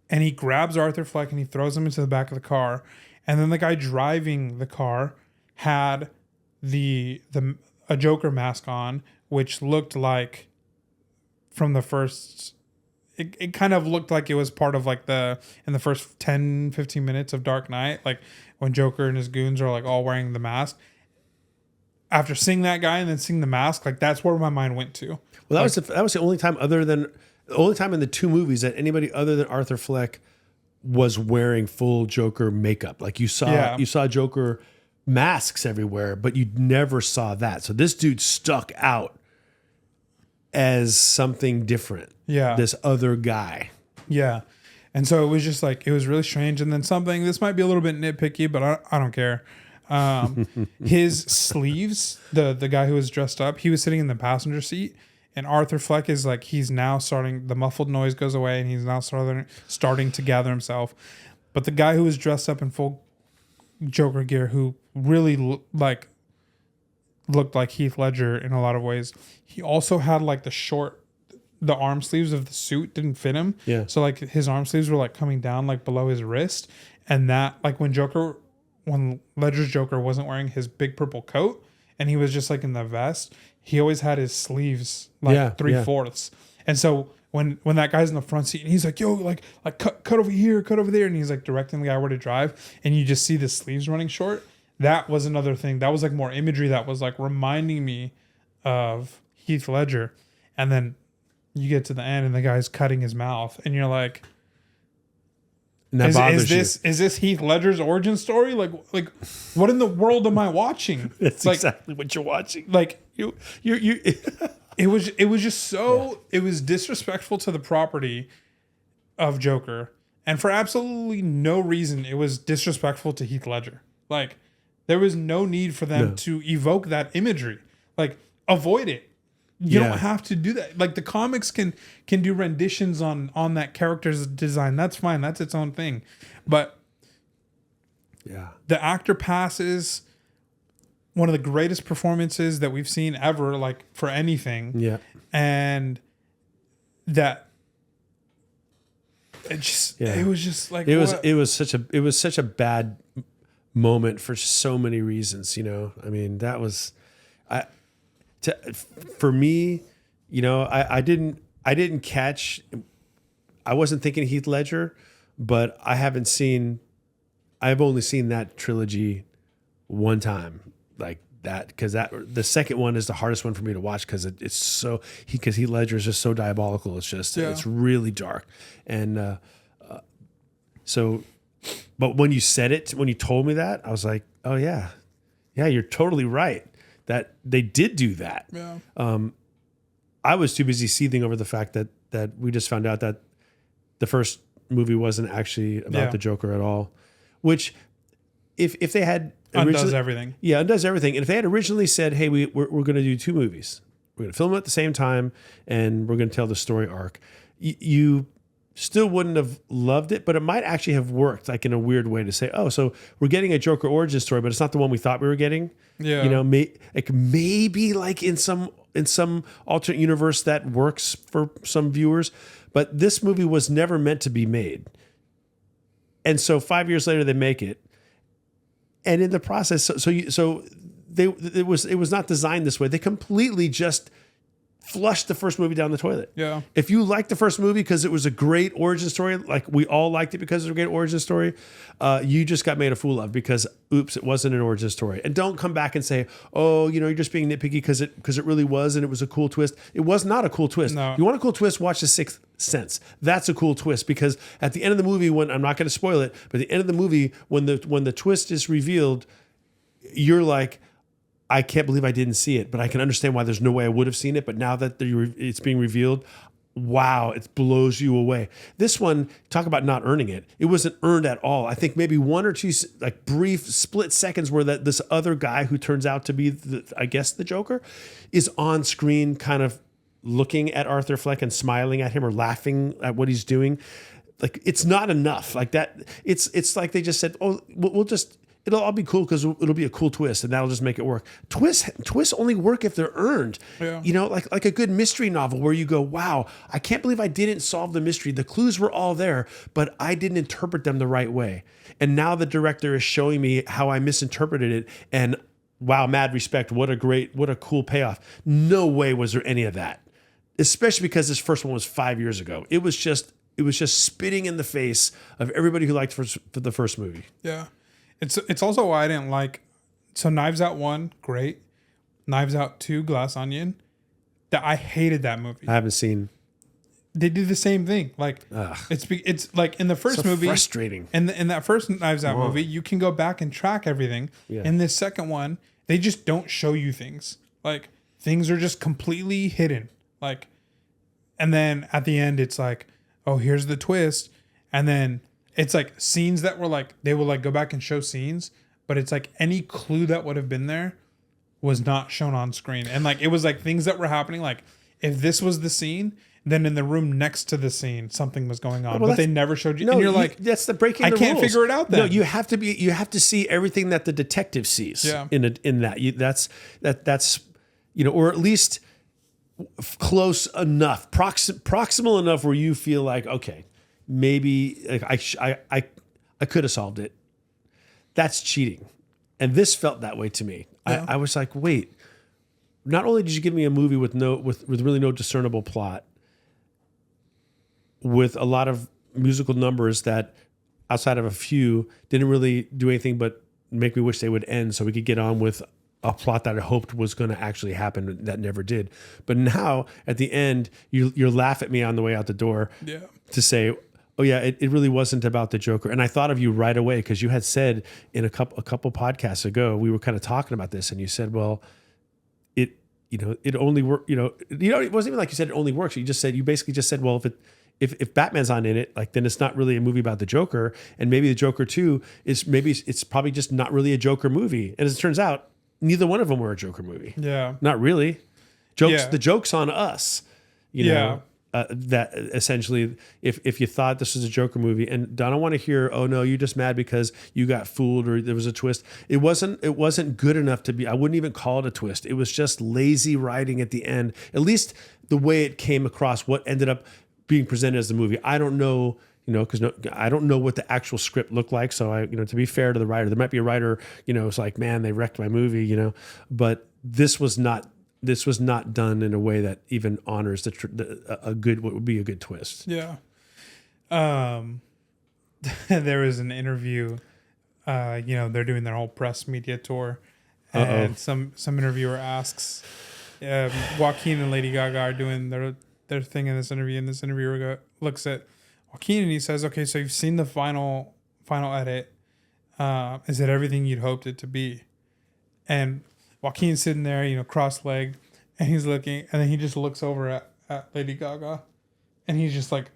Speaker 1: he grabs Arthur Fleck and he throws him into the back of the car. And then the guy driving the car had a Joker mask on, which looked like from the first... It kind of looked like it was part of like in the first 10, 15 minutes of Dark Knight, like when Joker and his goons are like all wearing the mask. After seeing that guy and then seeing the mask, like that's where my mind went to.
Speaker 2: Well, that was the only time in the two movies that anybody other than Arthur Fleck was wearing full Joker makeup. Like you saw Joker masks everywhere, but you never saw that. So this dude stuck out as something different.
Speaker 1: Yeah.
Speaker 2: This other guy.
Speaker 1: Yeah. And so it was just like, it was really strange. And then this might be a little bit nitpicky, but I don't care. His sleeves, the guy who was dressed up, he was sitting in the passenger seat, and Arthur Fleck is like, he's now starting, the muffled noise goes away, and he's now starting to gather himself. But the guy who was dressed up in full Joker gear, who really looked like Heath Ledger in a lot of ways, he also had like the arm sleeves of the suit didn't fit him.
Speaker 2: Yeah.
Speaker 1: So like his arm sleeves were like coming down like below his wrist, and that like when Ledger's Joker wasn't wearing his big purple coat and he was just like in the vest, he always had his sleeves like 3/4. And so when that guy's in the front seat and he's like, yo, like cut over here, cut over there, and he's like directing the guy where to drive, and you just see the sleeves running short. That was another thing. That was like more imagery that was like reminding me of Heath Ledger. And then you get to the end and the guy's cutting his mouth and you're like,
Speaker 2: And that bothers
Speaker 1: is this Heath Ledger's origin story? Like what in the world am I watching?
Speaker 2: That's
Speaker 1: like,
Speaker 2: exactly what you're watching.
Speaker 1: Like
Speaker 2: you.
Speaker 1: it was just so it was disrespectful to the property of Joker, and for absolutely no reason it was disrespectful to Heath Ledger. Like there was no need for them to evoke that imagery. Like avoid it. You don't have to do that. Like the comics can do renditions on that character's design. That's fine. That's its own thing. But the actor passes one of the greatest performances that we've seen ever, like for anything.
Speaker 2: Yeah.
Speaker 1: And that it was just like
Speaker 2: it was such a bad moment for so many reasons, you know. I mean, that was for me, you know, I didn't catch. I wasn't thinking Heath Ledger, but I've only seen that trilogy one time, like that, because the second one is the hardest one for me to watch because because Heath Ledger is just so diabolical. It's just it's really dark, and so. But when you told me that, I was like, oh yeah, you're totally right. That they did do that.
Speaker 1: Yeah.
Speaker 2: I was too busy seething over the fact that we just found out that the first movie wasn't actually about the Joker at all. Which, if they had
Speaker 1: undoes everything.
Speaker 2: Yeah, undoes everything. And if they had originally said, hey, we're going to do 2 movies, we're going to film them at the same time, and we're going to tell the story arc, you still wouldn't have loved it, but it might actually have worked, like in a weird way, to say, oh, so we're getting a Joker origin story, but it's not the one we thought we were getting.
Speaker 1: Yeah,
Speaker 2: you know, maybe like in some alternate universe that works for some viewers, but this movie was never meant to be made. And so 5 years later, they make it, and in the process, it was not designed this way. They completely just flushed the first movie down the toilet.
Speaker 1: Yeah.
Speaker 2: If you liked the first movie because it was a great origin story, like we all liked it because it was a great origin story, you just got made a fool of because, oops, it wasn't an origin story. And don't come back and say, oh, you know, you're just being nitpicky because it really was and it was a cool twist. It was not a cool twist.
Speaker 1: No.
Speaker 2: You want a cool twist? Watch The Sixth Sense. That's a cool twist because at the end of the movie, when I'm not going to spoil it, but at the end of the movie, when the twist is revealed, you're like, I can't believe I didn't see it, but I can understand why there's no way I would have seen it. But now that it's being revealed, wow, it blows you away. This one, talk about not earning it. It wasn't earned at all. I think maybe 1 or 2 like brief split seconds where this other guy who turns out to be, I guess, the Joker, is on screen kind of looking at Arthur Fleck and smiling at him or laughing at what he's doing. Like, it's not enough. Like that, it's like they just said, oh, we'll just... It'll all be cool because it'll be a cool twist and that'll just make it work. Twists only work if they're earned.
Speaker 1: Yeah.
Speaker 2: You know, like a good mystery novel where you go, wow, I can't believe I didn't solve the mystery. The clues were all there, but I didn't interpret them the right way. And now the director is showing me how I misinterpreted it. And wow, mad respect. What a cool payoff. No way was there any of that. Especially because this first one was 5 years ago. It was just spitting in the face of everybody who liked the first movie.
Speaker 1: Yeah. It's also why I didn't like. So Knives Out 1, great. Knives Out 2, Glass Onion. That I hated that movie.
Speaker 2: I haven't seen.
Speaker 1: They did the same thing. Like it's like in the first movie,
Speaker 2: frustrating.
Speaker 1: And in that first Knives Out movie, you can go back and track everything.
Speaker 2: Yeah.
Speaker 1: In this second one, they just don't show you things. Like things are just completely hidden. Like, and then at the end, it's like, oh, here's the twist, and then. It's like scenes that were like, they will like go back and show scenes, but it's like any clue that would have been there was not shown on screen. And like, it was like things that were happening. Like if this was the scene, then in the room next to the scene, something was going on, but they never showed you.
Speaker 2: No,
Speaker 1: and you're like,
Speaker 2: that's the breaking the rules.
Speaker 1: I can't figure it out then.
Speaker 2: No, you have to see everything that the detective sees in that. That's, you know, or at least close enough, proximal enough where you feel like, okay, maybe like I could have solved it. That's cheating. And this felt that way to me. Yeah. I was like, wait, not only did you give me a movie with really no discernible plot, with a lot of musical numbers that outside of a few didn't really do anything but make me wish they would end so we could get on with a plot that I hoped was going to actually happen that never did. But now at the end, you laugh at me on the way out the door to say, oh yeah, it really wasn't about the Joker. And I thought of you right away because you had said in a couple podcasts ago, we were kind of talking about this, and you said, well, it only work, it wasn't even like you said it only works. You basically just said, well, if Batman's not in it, like then it's not really a movie about the Joker, and maybe the Joker 2 it's probably just not really a Joker movie. And as it turns out, neither one of them were a Joker movie.
Speaker 1: Yeah.
Speaker 2: Not really. Jokes.
Speaker 1: Yeah.
Speaker 2: The joke's on us. You know. That essentially, if you thought this was a Joker movie, and I don't want to hear, oh no, you're just mad because you got fooled or there was a twist. It wasn't good enough to be. I wouldn't even call it a twist. It was just lazy writing at the end. At least the way it came across, what ended up being presented as the movie. I don't know, because I don't know what the actual script looked like. So to be fair to the writer, there might be a writer, it's like, man, they wrecked my movie, but this was not done in a way that even honors what would be a good twist.
Speaker 1: Yeah. There was an interview, they're doing their whole press media tour, and some interviewer asks, Joaquin and Lady Gaga are doing their thing in this interview, and this interviewer looks at Joaquin and he says, okay, so you've seen the final edit. Is it everything you'd hoped it to be? And Joaquin's sitting there, cross-legged, and he's looking, and then he just looks over at Lady Gaga, and he's just like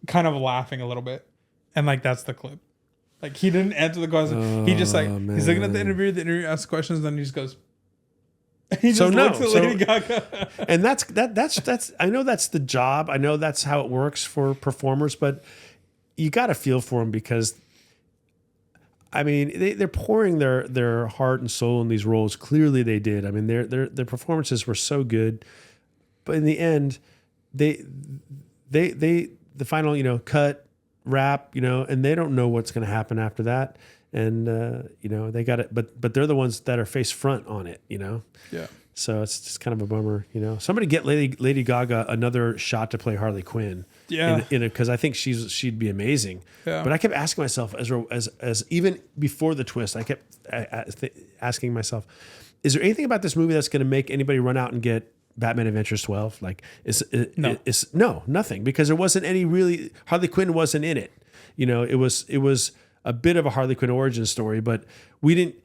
Speaker 1: kind of laughing a little bit, and like that's the clip. Like he didn't answer the question. He just he's looking at the interviewer asks questions, then he just goes. He just looks at Lady Gaga.
Speaker 2: And that's I know that's the job. I know that's how it works for performers, but you got to feel for them because. I mean, they're pouring their heart and soul in these roles. Clearly, they did. I mean, their performances were so good, but in the end, the final cut, wrap, and they don't know what's going to happen after that, and they got it. But they're the ones that are face front on it.
Speaker 1: Yeah.
Speaker 2: So it's just kind of a bummer. Somebody get Lady Gaga another shot to play Harley Quinn.
Speaker 1: Yeah,
Speaker 2: because I think she'd be amazing. Yeah. But I kept asking myself as even before the twist, I kept asking myself, is there anything about this movie that's going to make anybody run out and get Batman Adventures 12? Like, no, nothing, because there wasn't any really. Harley Quinn wasn't in it. It was a bit of a Harley Quinn origin story, but we didn't.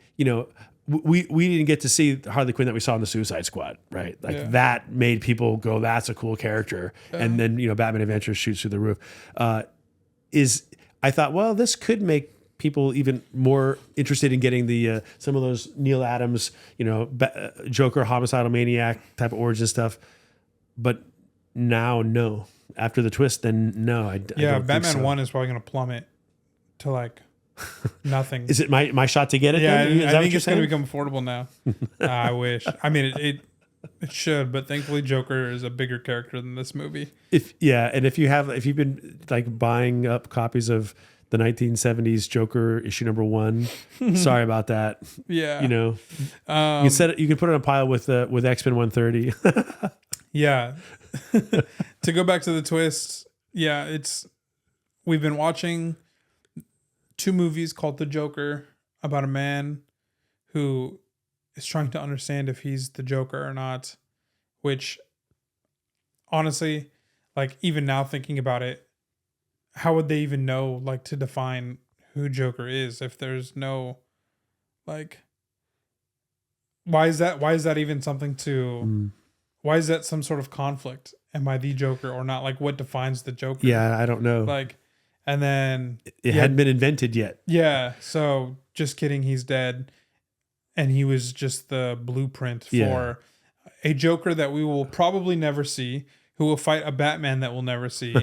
Speaker 2: We didn't get to see the Harley Quinn that we saw in the Suicide Squad, right? Like that made people go, "That's a cool character." And then Batman Adventures shoots through the roof. I thought, well, this could make people even more interested in getting the some of those Neil Adams, Joker, homicidal maniac type of origin stuff. But now, no. After the twist, then no. I don't
Speaker 1: Batman
Speaker 2: think so.
Speaker 1: 1 is probably going to plummet to like. Nothing.
Speaker 2: Is it my shot to get it?
Speaker 1: Yeah,
Speaker 2: then?
Speaker 1: I think it's going to become affordable now. I wish. I mean, it should, but thankfully, Joker is a bigger character than this movie.
Speaker 2: If you've been like buying up copies of the 1970s Joker issue number 1, sorry about that.
Speaker 1: Yeah,
Speaker 2: you can put it on a pile with X-Men 130.
Speaker 1: Yeah. To go back to the twist, we've been watching 2 movies called The Joker about a man who is trying to understand if he's the Joker or not, which honestly, like even now thinking about it, how would they even know like to define who Joker is if there's no like why is that even something to why is that some sort of conflict? Am I the Joker or not? Like what defines the Joker?
Speaker 2: Yeah, I don't know.
Speaker 1: Like and then
Speaker 2: it hadn't been invented yet.
Speaker 1: Yeah. So just kidding. He's dead. And he was just the blueprint for a Joker that we will probably never see, who will fight a Batman that we'll never see,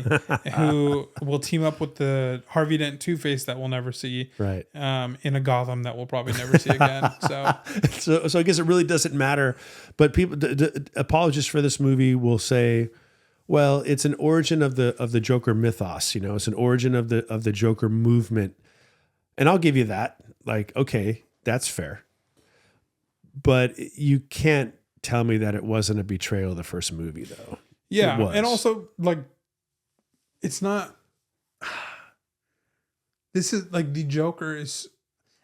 Speaker 1: who will team up with the Harvey Dent Two-Face that we'll never see,
Speaker 2: right?
Speaker 1: In a Gotham that we'll probably never see again.
Speaker 2: So I guess it really doesn't matter. But people, the apologists for this movie will say, well, it's an origin of the Joker mythos, it's an origin of the Joker movement. And I'll give you that. Like, okay, that's fair. But you can't tell me that it wasn't a betrayal of the first movie, though.
Speaker 1: Yeah. And also, like, it's not. This is like the Joker is.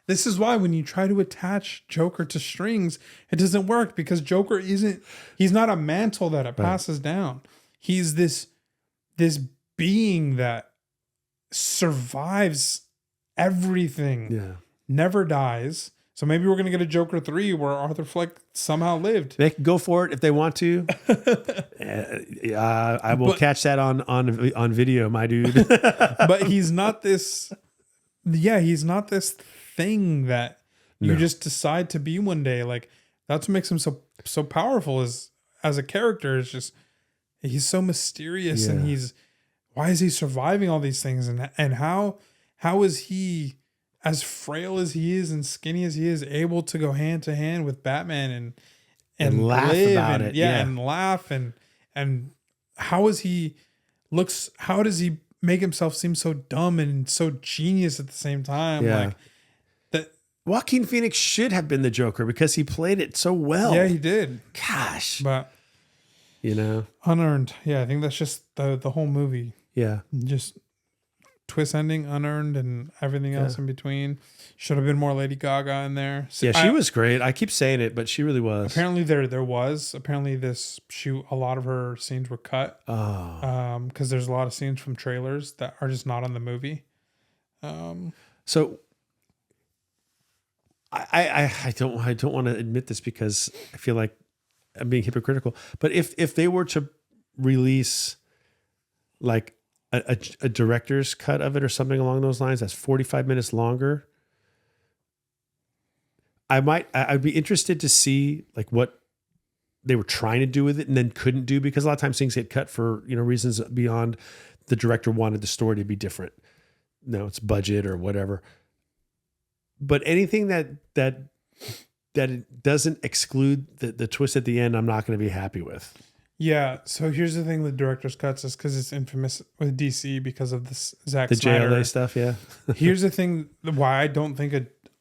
Speaker 1: This is why when you try to attach Joker to strings, it doesn't work because Joker he's not a mantle that it passes down. He's this being that survives everything.
Speaker 2: Yeah.
Speaker 1: Never dies. So maybe we're gonna get a Joker 3 where Arthur Fleck somehow lived.
Speaker 2: They can go for it if they want to. I will catch that on video, my dude.
Speaker 1: But he's not this. Yeah, he's not this thing that you just decide to be one day. Like that's what makes him so powerful. As a character, is just he's so mysterious, and why is he surviving all these things, and how is he, as frail as he is and skinny as he is, able to go hand to hand with Batman and
Speaker 2: laugh
Speaker 1: live
Speaker 2: about it,
Speaker 1: and laugh and how does he make himself seem so dumb and so genius at the same time?
Speaker 2: Yeah.
Speaker 1: Like that.
Speaker 2: Joaquin Phoenix should have been the Joker because he played it so well.
Speaker 1: Yeah, he did.
Speaker 2: Gosh,
Speaker 1: But unearned. Yeah, I think that's just the whole movie.
Speaker 2: Yeah,
Speaker 1: just twist ending, unearned, and everything else in between. Should have been more Lady Gaga in there.
Speaker 2: Yeah, she was great. I keep saying it, but she really was.
Speaker 1: Apparently there was. Apparently this shoot, a lot of her scenes were cut. Because there's a lot of scenes from trailers that are just not on the movie.
Speaker 2: So I don't want to admit this because I feel like I'm being hypocritical. But if they were to release like a director's cut of it or something along those lines that's 45 minutes longer, I'd be interested to see like what they were trying to do with it and then couldn't do, because a lot of times things get cut for, reasons beyond the director wanted the story to be different. No, it's budget or whatever. But anything that it doesn't exclude the twist at the end, I'm not going to be happy with.
Speaker 1: Yeah. So here's the thing with director's cuts is because it's infamous with DC because of this Zack Snyder.
Speaker 2: JLA stuff. Yeah.
Speaker 1: Here's the thing why I don't think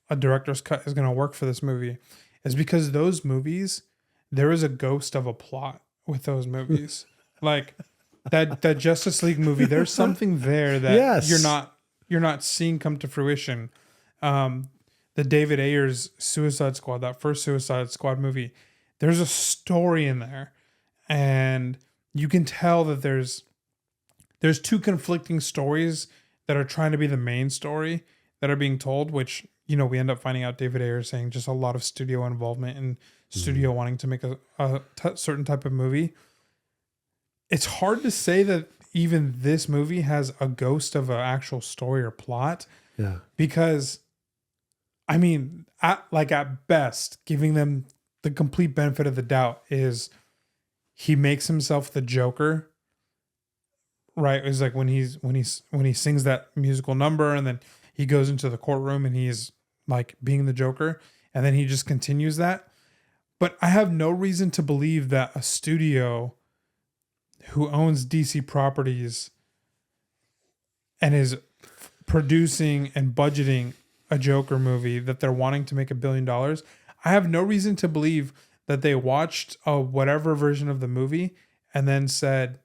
Speaker 1: a director's cut is going to work for this movie is because those movies, there is a ghost of a plot with those movies. Like that Justice League movie, there's something there that you're not seeing come to fruition. The David Ayer's Suicide Squad, that first Suicide Squad movie, there's a story in there, and you can tell that there's two conflicting stories that are trying to be the main story that are being told, which, we end up finding out David Ayer saying just a lot of studio involvement and studio wanting to make a certain type of movie. It's hard to say that even this movie has a ghost of an actual story or plot.
Speaker 2: Yeah.
Speaker 1: Because, at best, giving them the complete benefit of the doubt is he makes himself the Joker. Right? It's like when he sings that musical number and then he goes into the courtroom and he's like being the Joker, and then he just continues that. But I have no reason to believe that a studio who owns DC properties and is producing and budgeting a Joker movie that they're wanting to make $1 billion, I have no reason to believe that they watched whatever version of the movie and then said,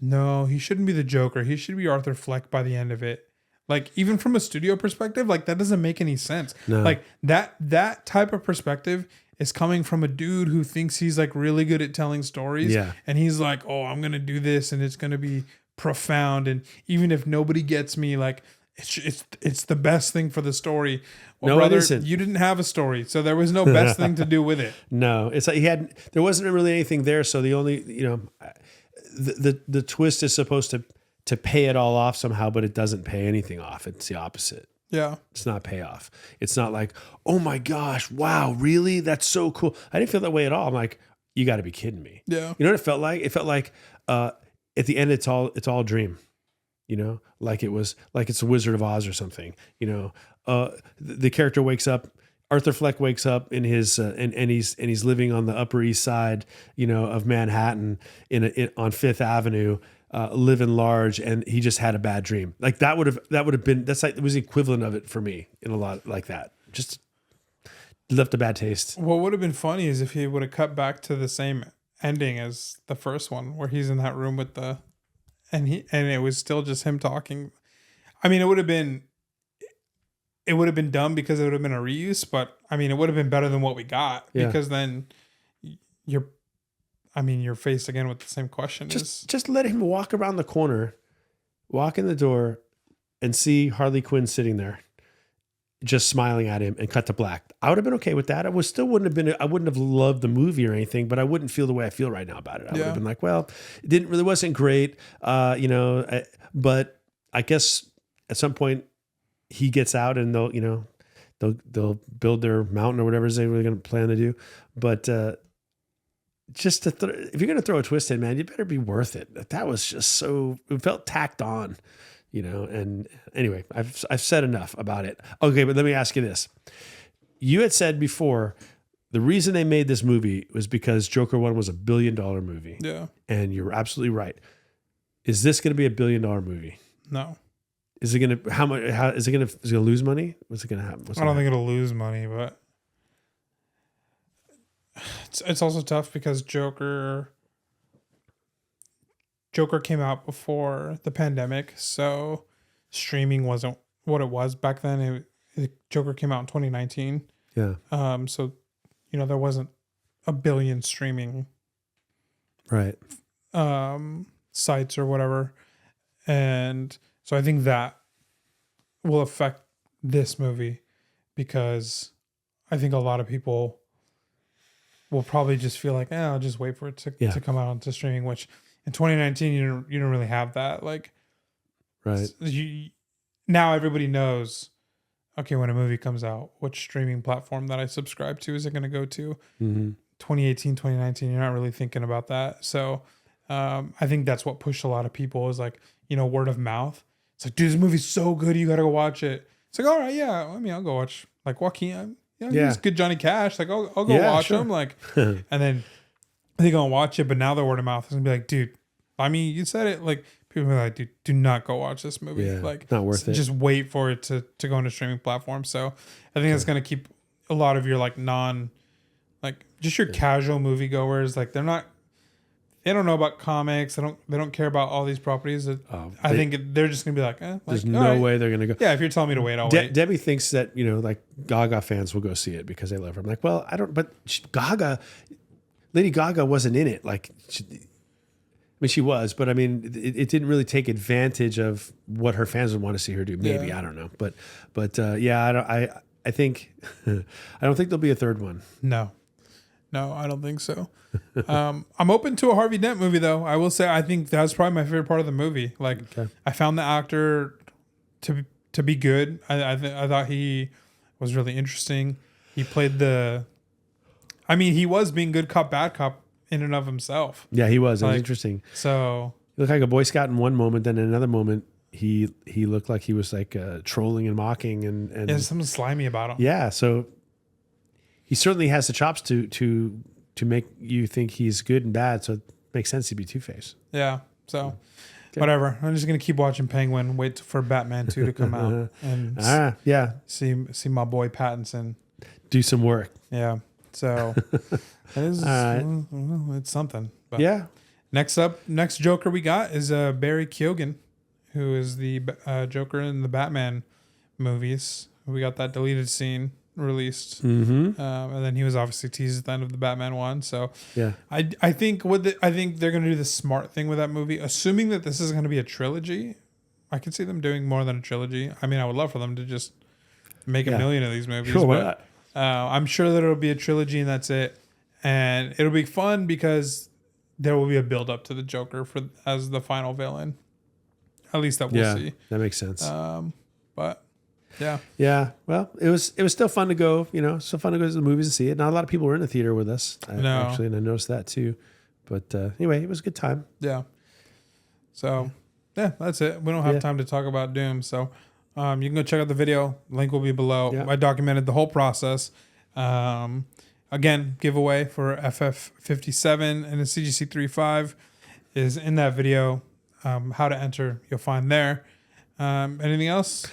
Speaker 1: no, he shouldn't be the Joker. He should be Arthur Fleck by the end of it. Like, even from a studio perspective, like that doesn't make any sense.
Speaker 2: No.
Speaker 1: Like that type of perspective is coming from a dude who thinks he's like really good at telling stories.
Speaker 2: Yeah.
Speaker 1: And he's like, oh, I'm going to do this and it's going to be profound. And even if nobody gets me, like it's the best thing for the story. Well,
Speaker 2: no,
Speaker 1: brother,
Speaker 2: it isn't.
Speaker 1: You didn't have a story. So there was no best thing to do with it.
Speaker 2: No, it's like there wasn't really anything there. So the only, the twist is supposed to pay it all off somehow, but it doesn't pay anything off. It's the opposite.
Speaker 1: Yeah.
Speaker 2: It's not payoff. It's not like, oh my gosh, wow, really? That's so cool. I didn't feel that way at all. I'm like, you got to be kidding me.
Speaker 1: Yeah.
Speaker 2: You know what it felt like? It felt like at the end, it's all a dream. Like it's a Wizard of Oz or something. The character wakes up. Arthur Fleck wakes up in his and he's living on the Upper East Side, of Manhattan on Fifth Avenue. Living large, and he just had a bad dream. Like that would have been, it was the equivalent of it for me in a lot like that. Just left a bad taste.
Speaker 1: What would have been funny is if he would have cut back to the same ending as the first one, where he's in that room with and it was still just him talking. It would have been dumb because it would have been a reuse, but it would have been better than what we got, because then you're faced again with the same question.
Speaker 2: Just let him walk around the corner, walk in the door, and see Harley Quinn sitting there, just smiling at him, and cut to black. I would have been okay with that. I wouldn't have loved the movie or anything, but I wouldn't feel the way I feel right now about it. I would have been like, well, it wasn't great, but I guess at some point he gets out and they'll build their mountain or whatever they were going to plan to do. But just if you're going to throw a twist in, man, you better be worth it. That was just it felt tacked on. And anyway, I've said enough about it. Okay, but let me ask you this. You had said before, the reason they made this movie was because Joker 1 was $1 billion movie.
Speaker 1: Yeah.
Speaker 2: And you're absolutely right. Is this going to be $1 billion movie?
Speaker 1: No.
Speaker 2: Is it going to, how much, is it going to lose money? What's it going to happen?
Speaker 1: I don't think it'll lose money, but it's also tough because Joker came out before the pandemic, so streaming wasn't what it was back then. Joker came out in 2019.
Speaker 2: Yeah.
Speaker 1: So, there wasn't a billion streaming
Speaker 2: right
Speaker 1: sites or whatever. And so I think that will affect this movie because I think a lot of people will probably just feel like, I'll just wait for it to come out onto streaming, which in 2019, you don't really have that. Like,
Speaker 2: right.
Speaker 1: Now everybody knows, okay, when a movie comes out, which streaming platform that I subscribe to is it going to go to?
Speaker 2: Mm-hmm.
Speaker 1: 2018, 2019, you're not really thinking about that. So I think that's what pushed a lot of people is like, word of mouth. It's like, dude, this movie's so good, you got to go watch it. It's like, all right, yeah. I mean, I'll go watch like Joaquin. He's good Johnny Cash. Like, I'll go watch him. Like, and then I think I'll watch it, but now the word of mouth is gonna be like, dude, I mean, you said it. Like, people are like, dude, do not go watch this movie.
Speaker 2: Yeah,
Speaker 1: like,
Speaker 2: not worth it.
Speaker 1: Just wait for it to go into streaming platforms. So I think that's gonna keep a lot of your like just your casual moviegoers. Like, they don't know about comics. They don't care about all these properties. I think they're just gonna be like,
Speaker 2: there's no way they're gonna go.
Speaker 1: Yeah, if you're telling me to wait, I'll wait.
Speaker 2: Debbie thinks that like Gaga fans will go see it because they love her. I'm like, well, I don't. But Lady Gaga wasn't in it. Like, she was, but I mean, it didn't really take advantage of what her fans would want to see her do. Maybe I don't know, but I think I don't think there'll be a third one.
Speaker 1: No, I don't think so. I'm open to a Harvey Dent movie, though. I will say I think that's probably my favorite part of the movie. Like, I found the actor to be good. I thought he was really interesting. He played he was being good cop, bad cop in and of himself.
Speaker 2: Yeah, he was. It was interesting.
Speaker 1: So
Speaker 2: he looked like a Boy Scout in one moment, then in another moment he looked like he was like trolling and mocking and
Speaker 1: there's something slimy about him.
Speaker 2: Yeah, so he certainly has the chops to make you think he's good and bad. So it makes sense to be Two-Face.
Speaker 1: Yeah. So whatever. I'm just gonna keep watching Penguin. Wait for Batman 2 to come out and see my boy Pattinson
Speaker 2: do some work.
Speaker 1: Yeah. So it's something. But
Speaker 2: yeah.
Speaker 1: Next Joker we got is Barry Keoghan, who is the Joker in the Batman movies. We got that deleted scene released, and then he was obviously teased at the end of the Batman one. So
Speaker 2: yeah,
Speaker 1: I think they're gonna do the smart thing with that movie, assuming that this is gonna be a trilogy. I could see them doing more than a trilogy. I mean, I would love for them to just make a million of these movies.
Speaker 2: Sure, why not?
Speaker 1: I'm sure that it'll be a trilogy and that's it. And it'll be fun because there will be a build up to the Joker as the final villain. At least that we'll see.
Speaker 2: That makes sense.
Speaker 1: But yeah.
Speaker 2: Yeah. Well, it was still fun to go, still fun to go to the movies and see it. Not a lot of people were in the theater with us. Actually, and I noticed that too. But anyway, it was a good time.
Speaker 1: Yeah. So yeah, that's it. We don't have time to talk about Doom. So you can go check out the video. Link will be below. Yeah. I documented the whole process. Again, giveaway for FF57 and the CGC 35 is in that video. How to enter, you'll find there. Anything else?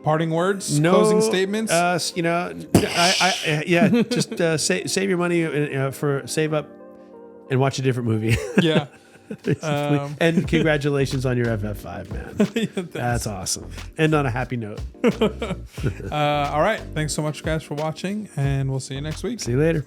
Speaker 1: Parting words? No, closing statements?
Speaker 2: Just save your money save up and watch a different movie.
Speaker 1: Yeah.
Speaker 2: And congratulations on your FF5, man. That's awesome. End on a happy note.
Speaker 1: All right. Thanks so much, guys, for watching, and we'll see you next week.
Speaker 2: See you later.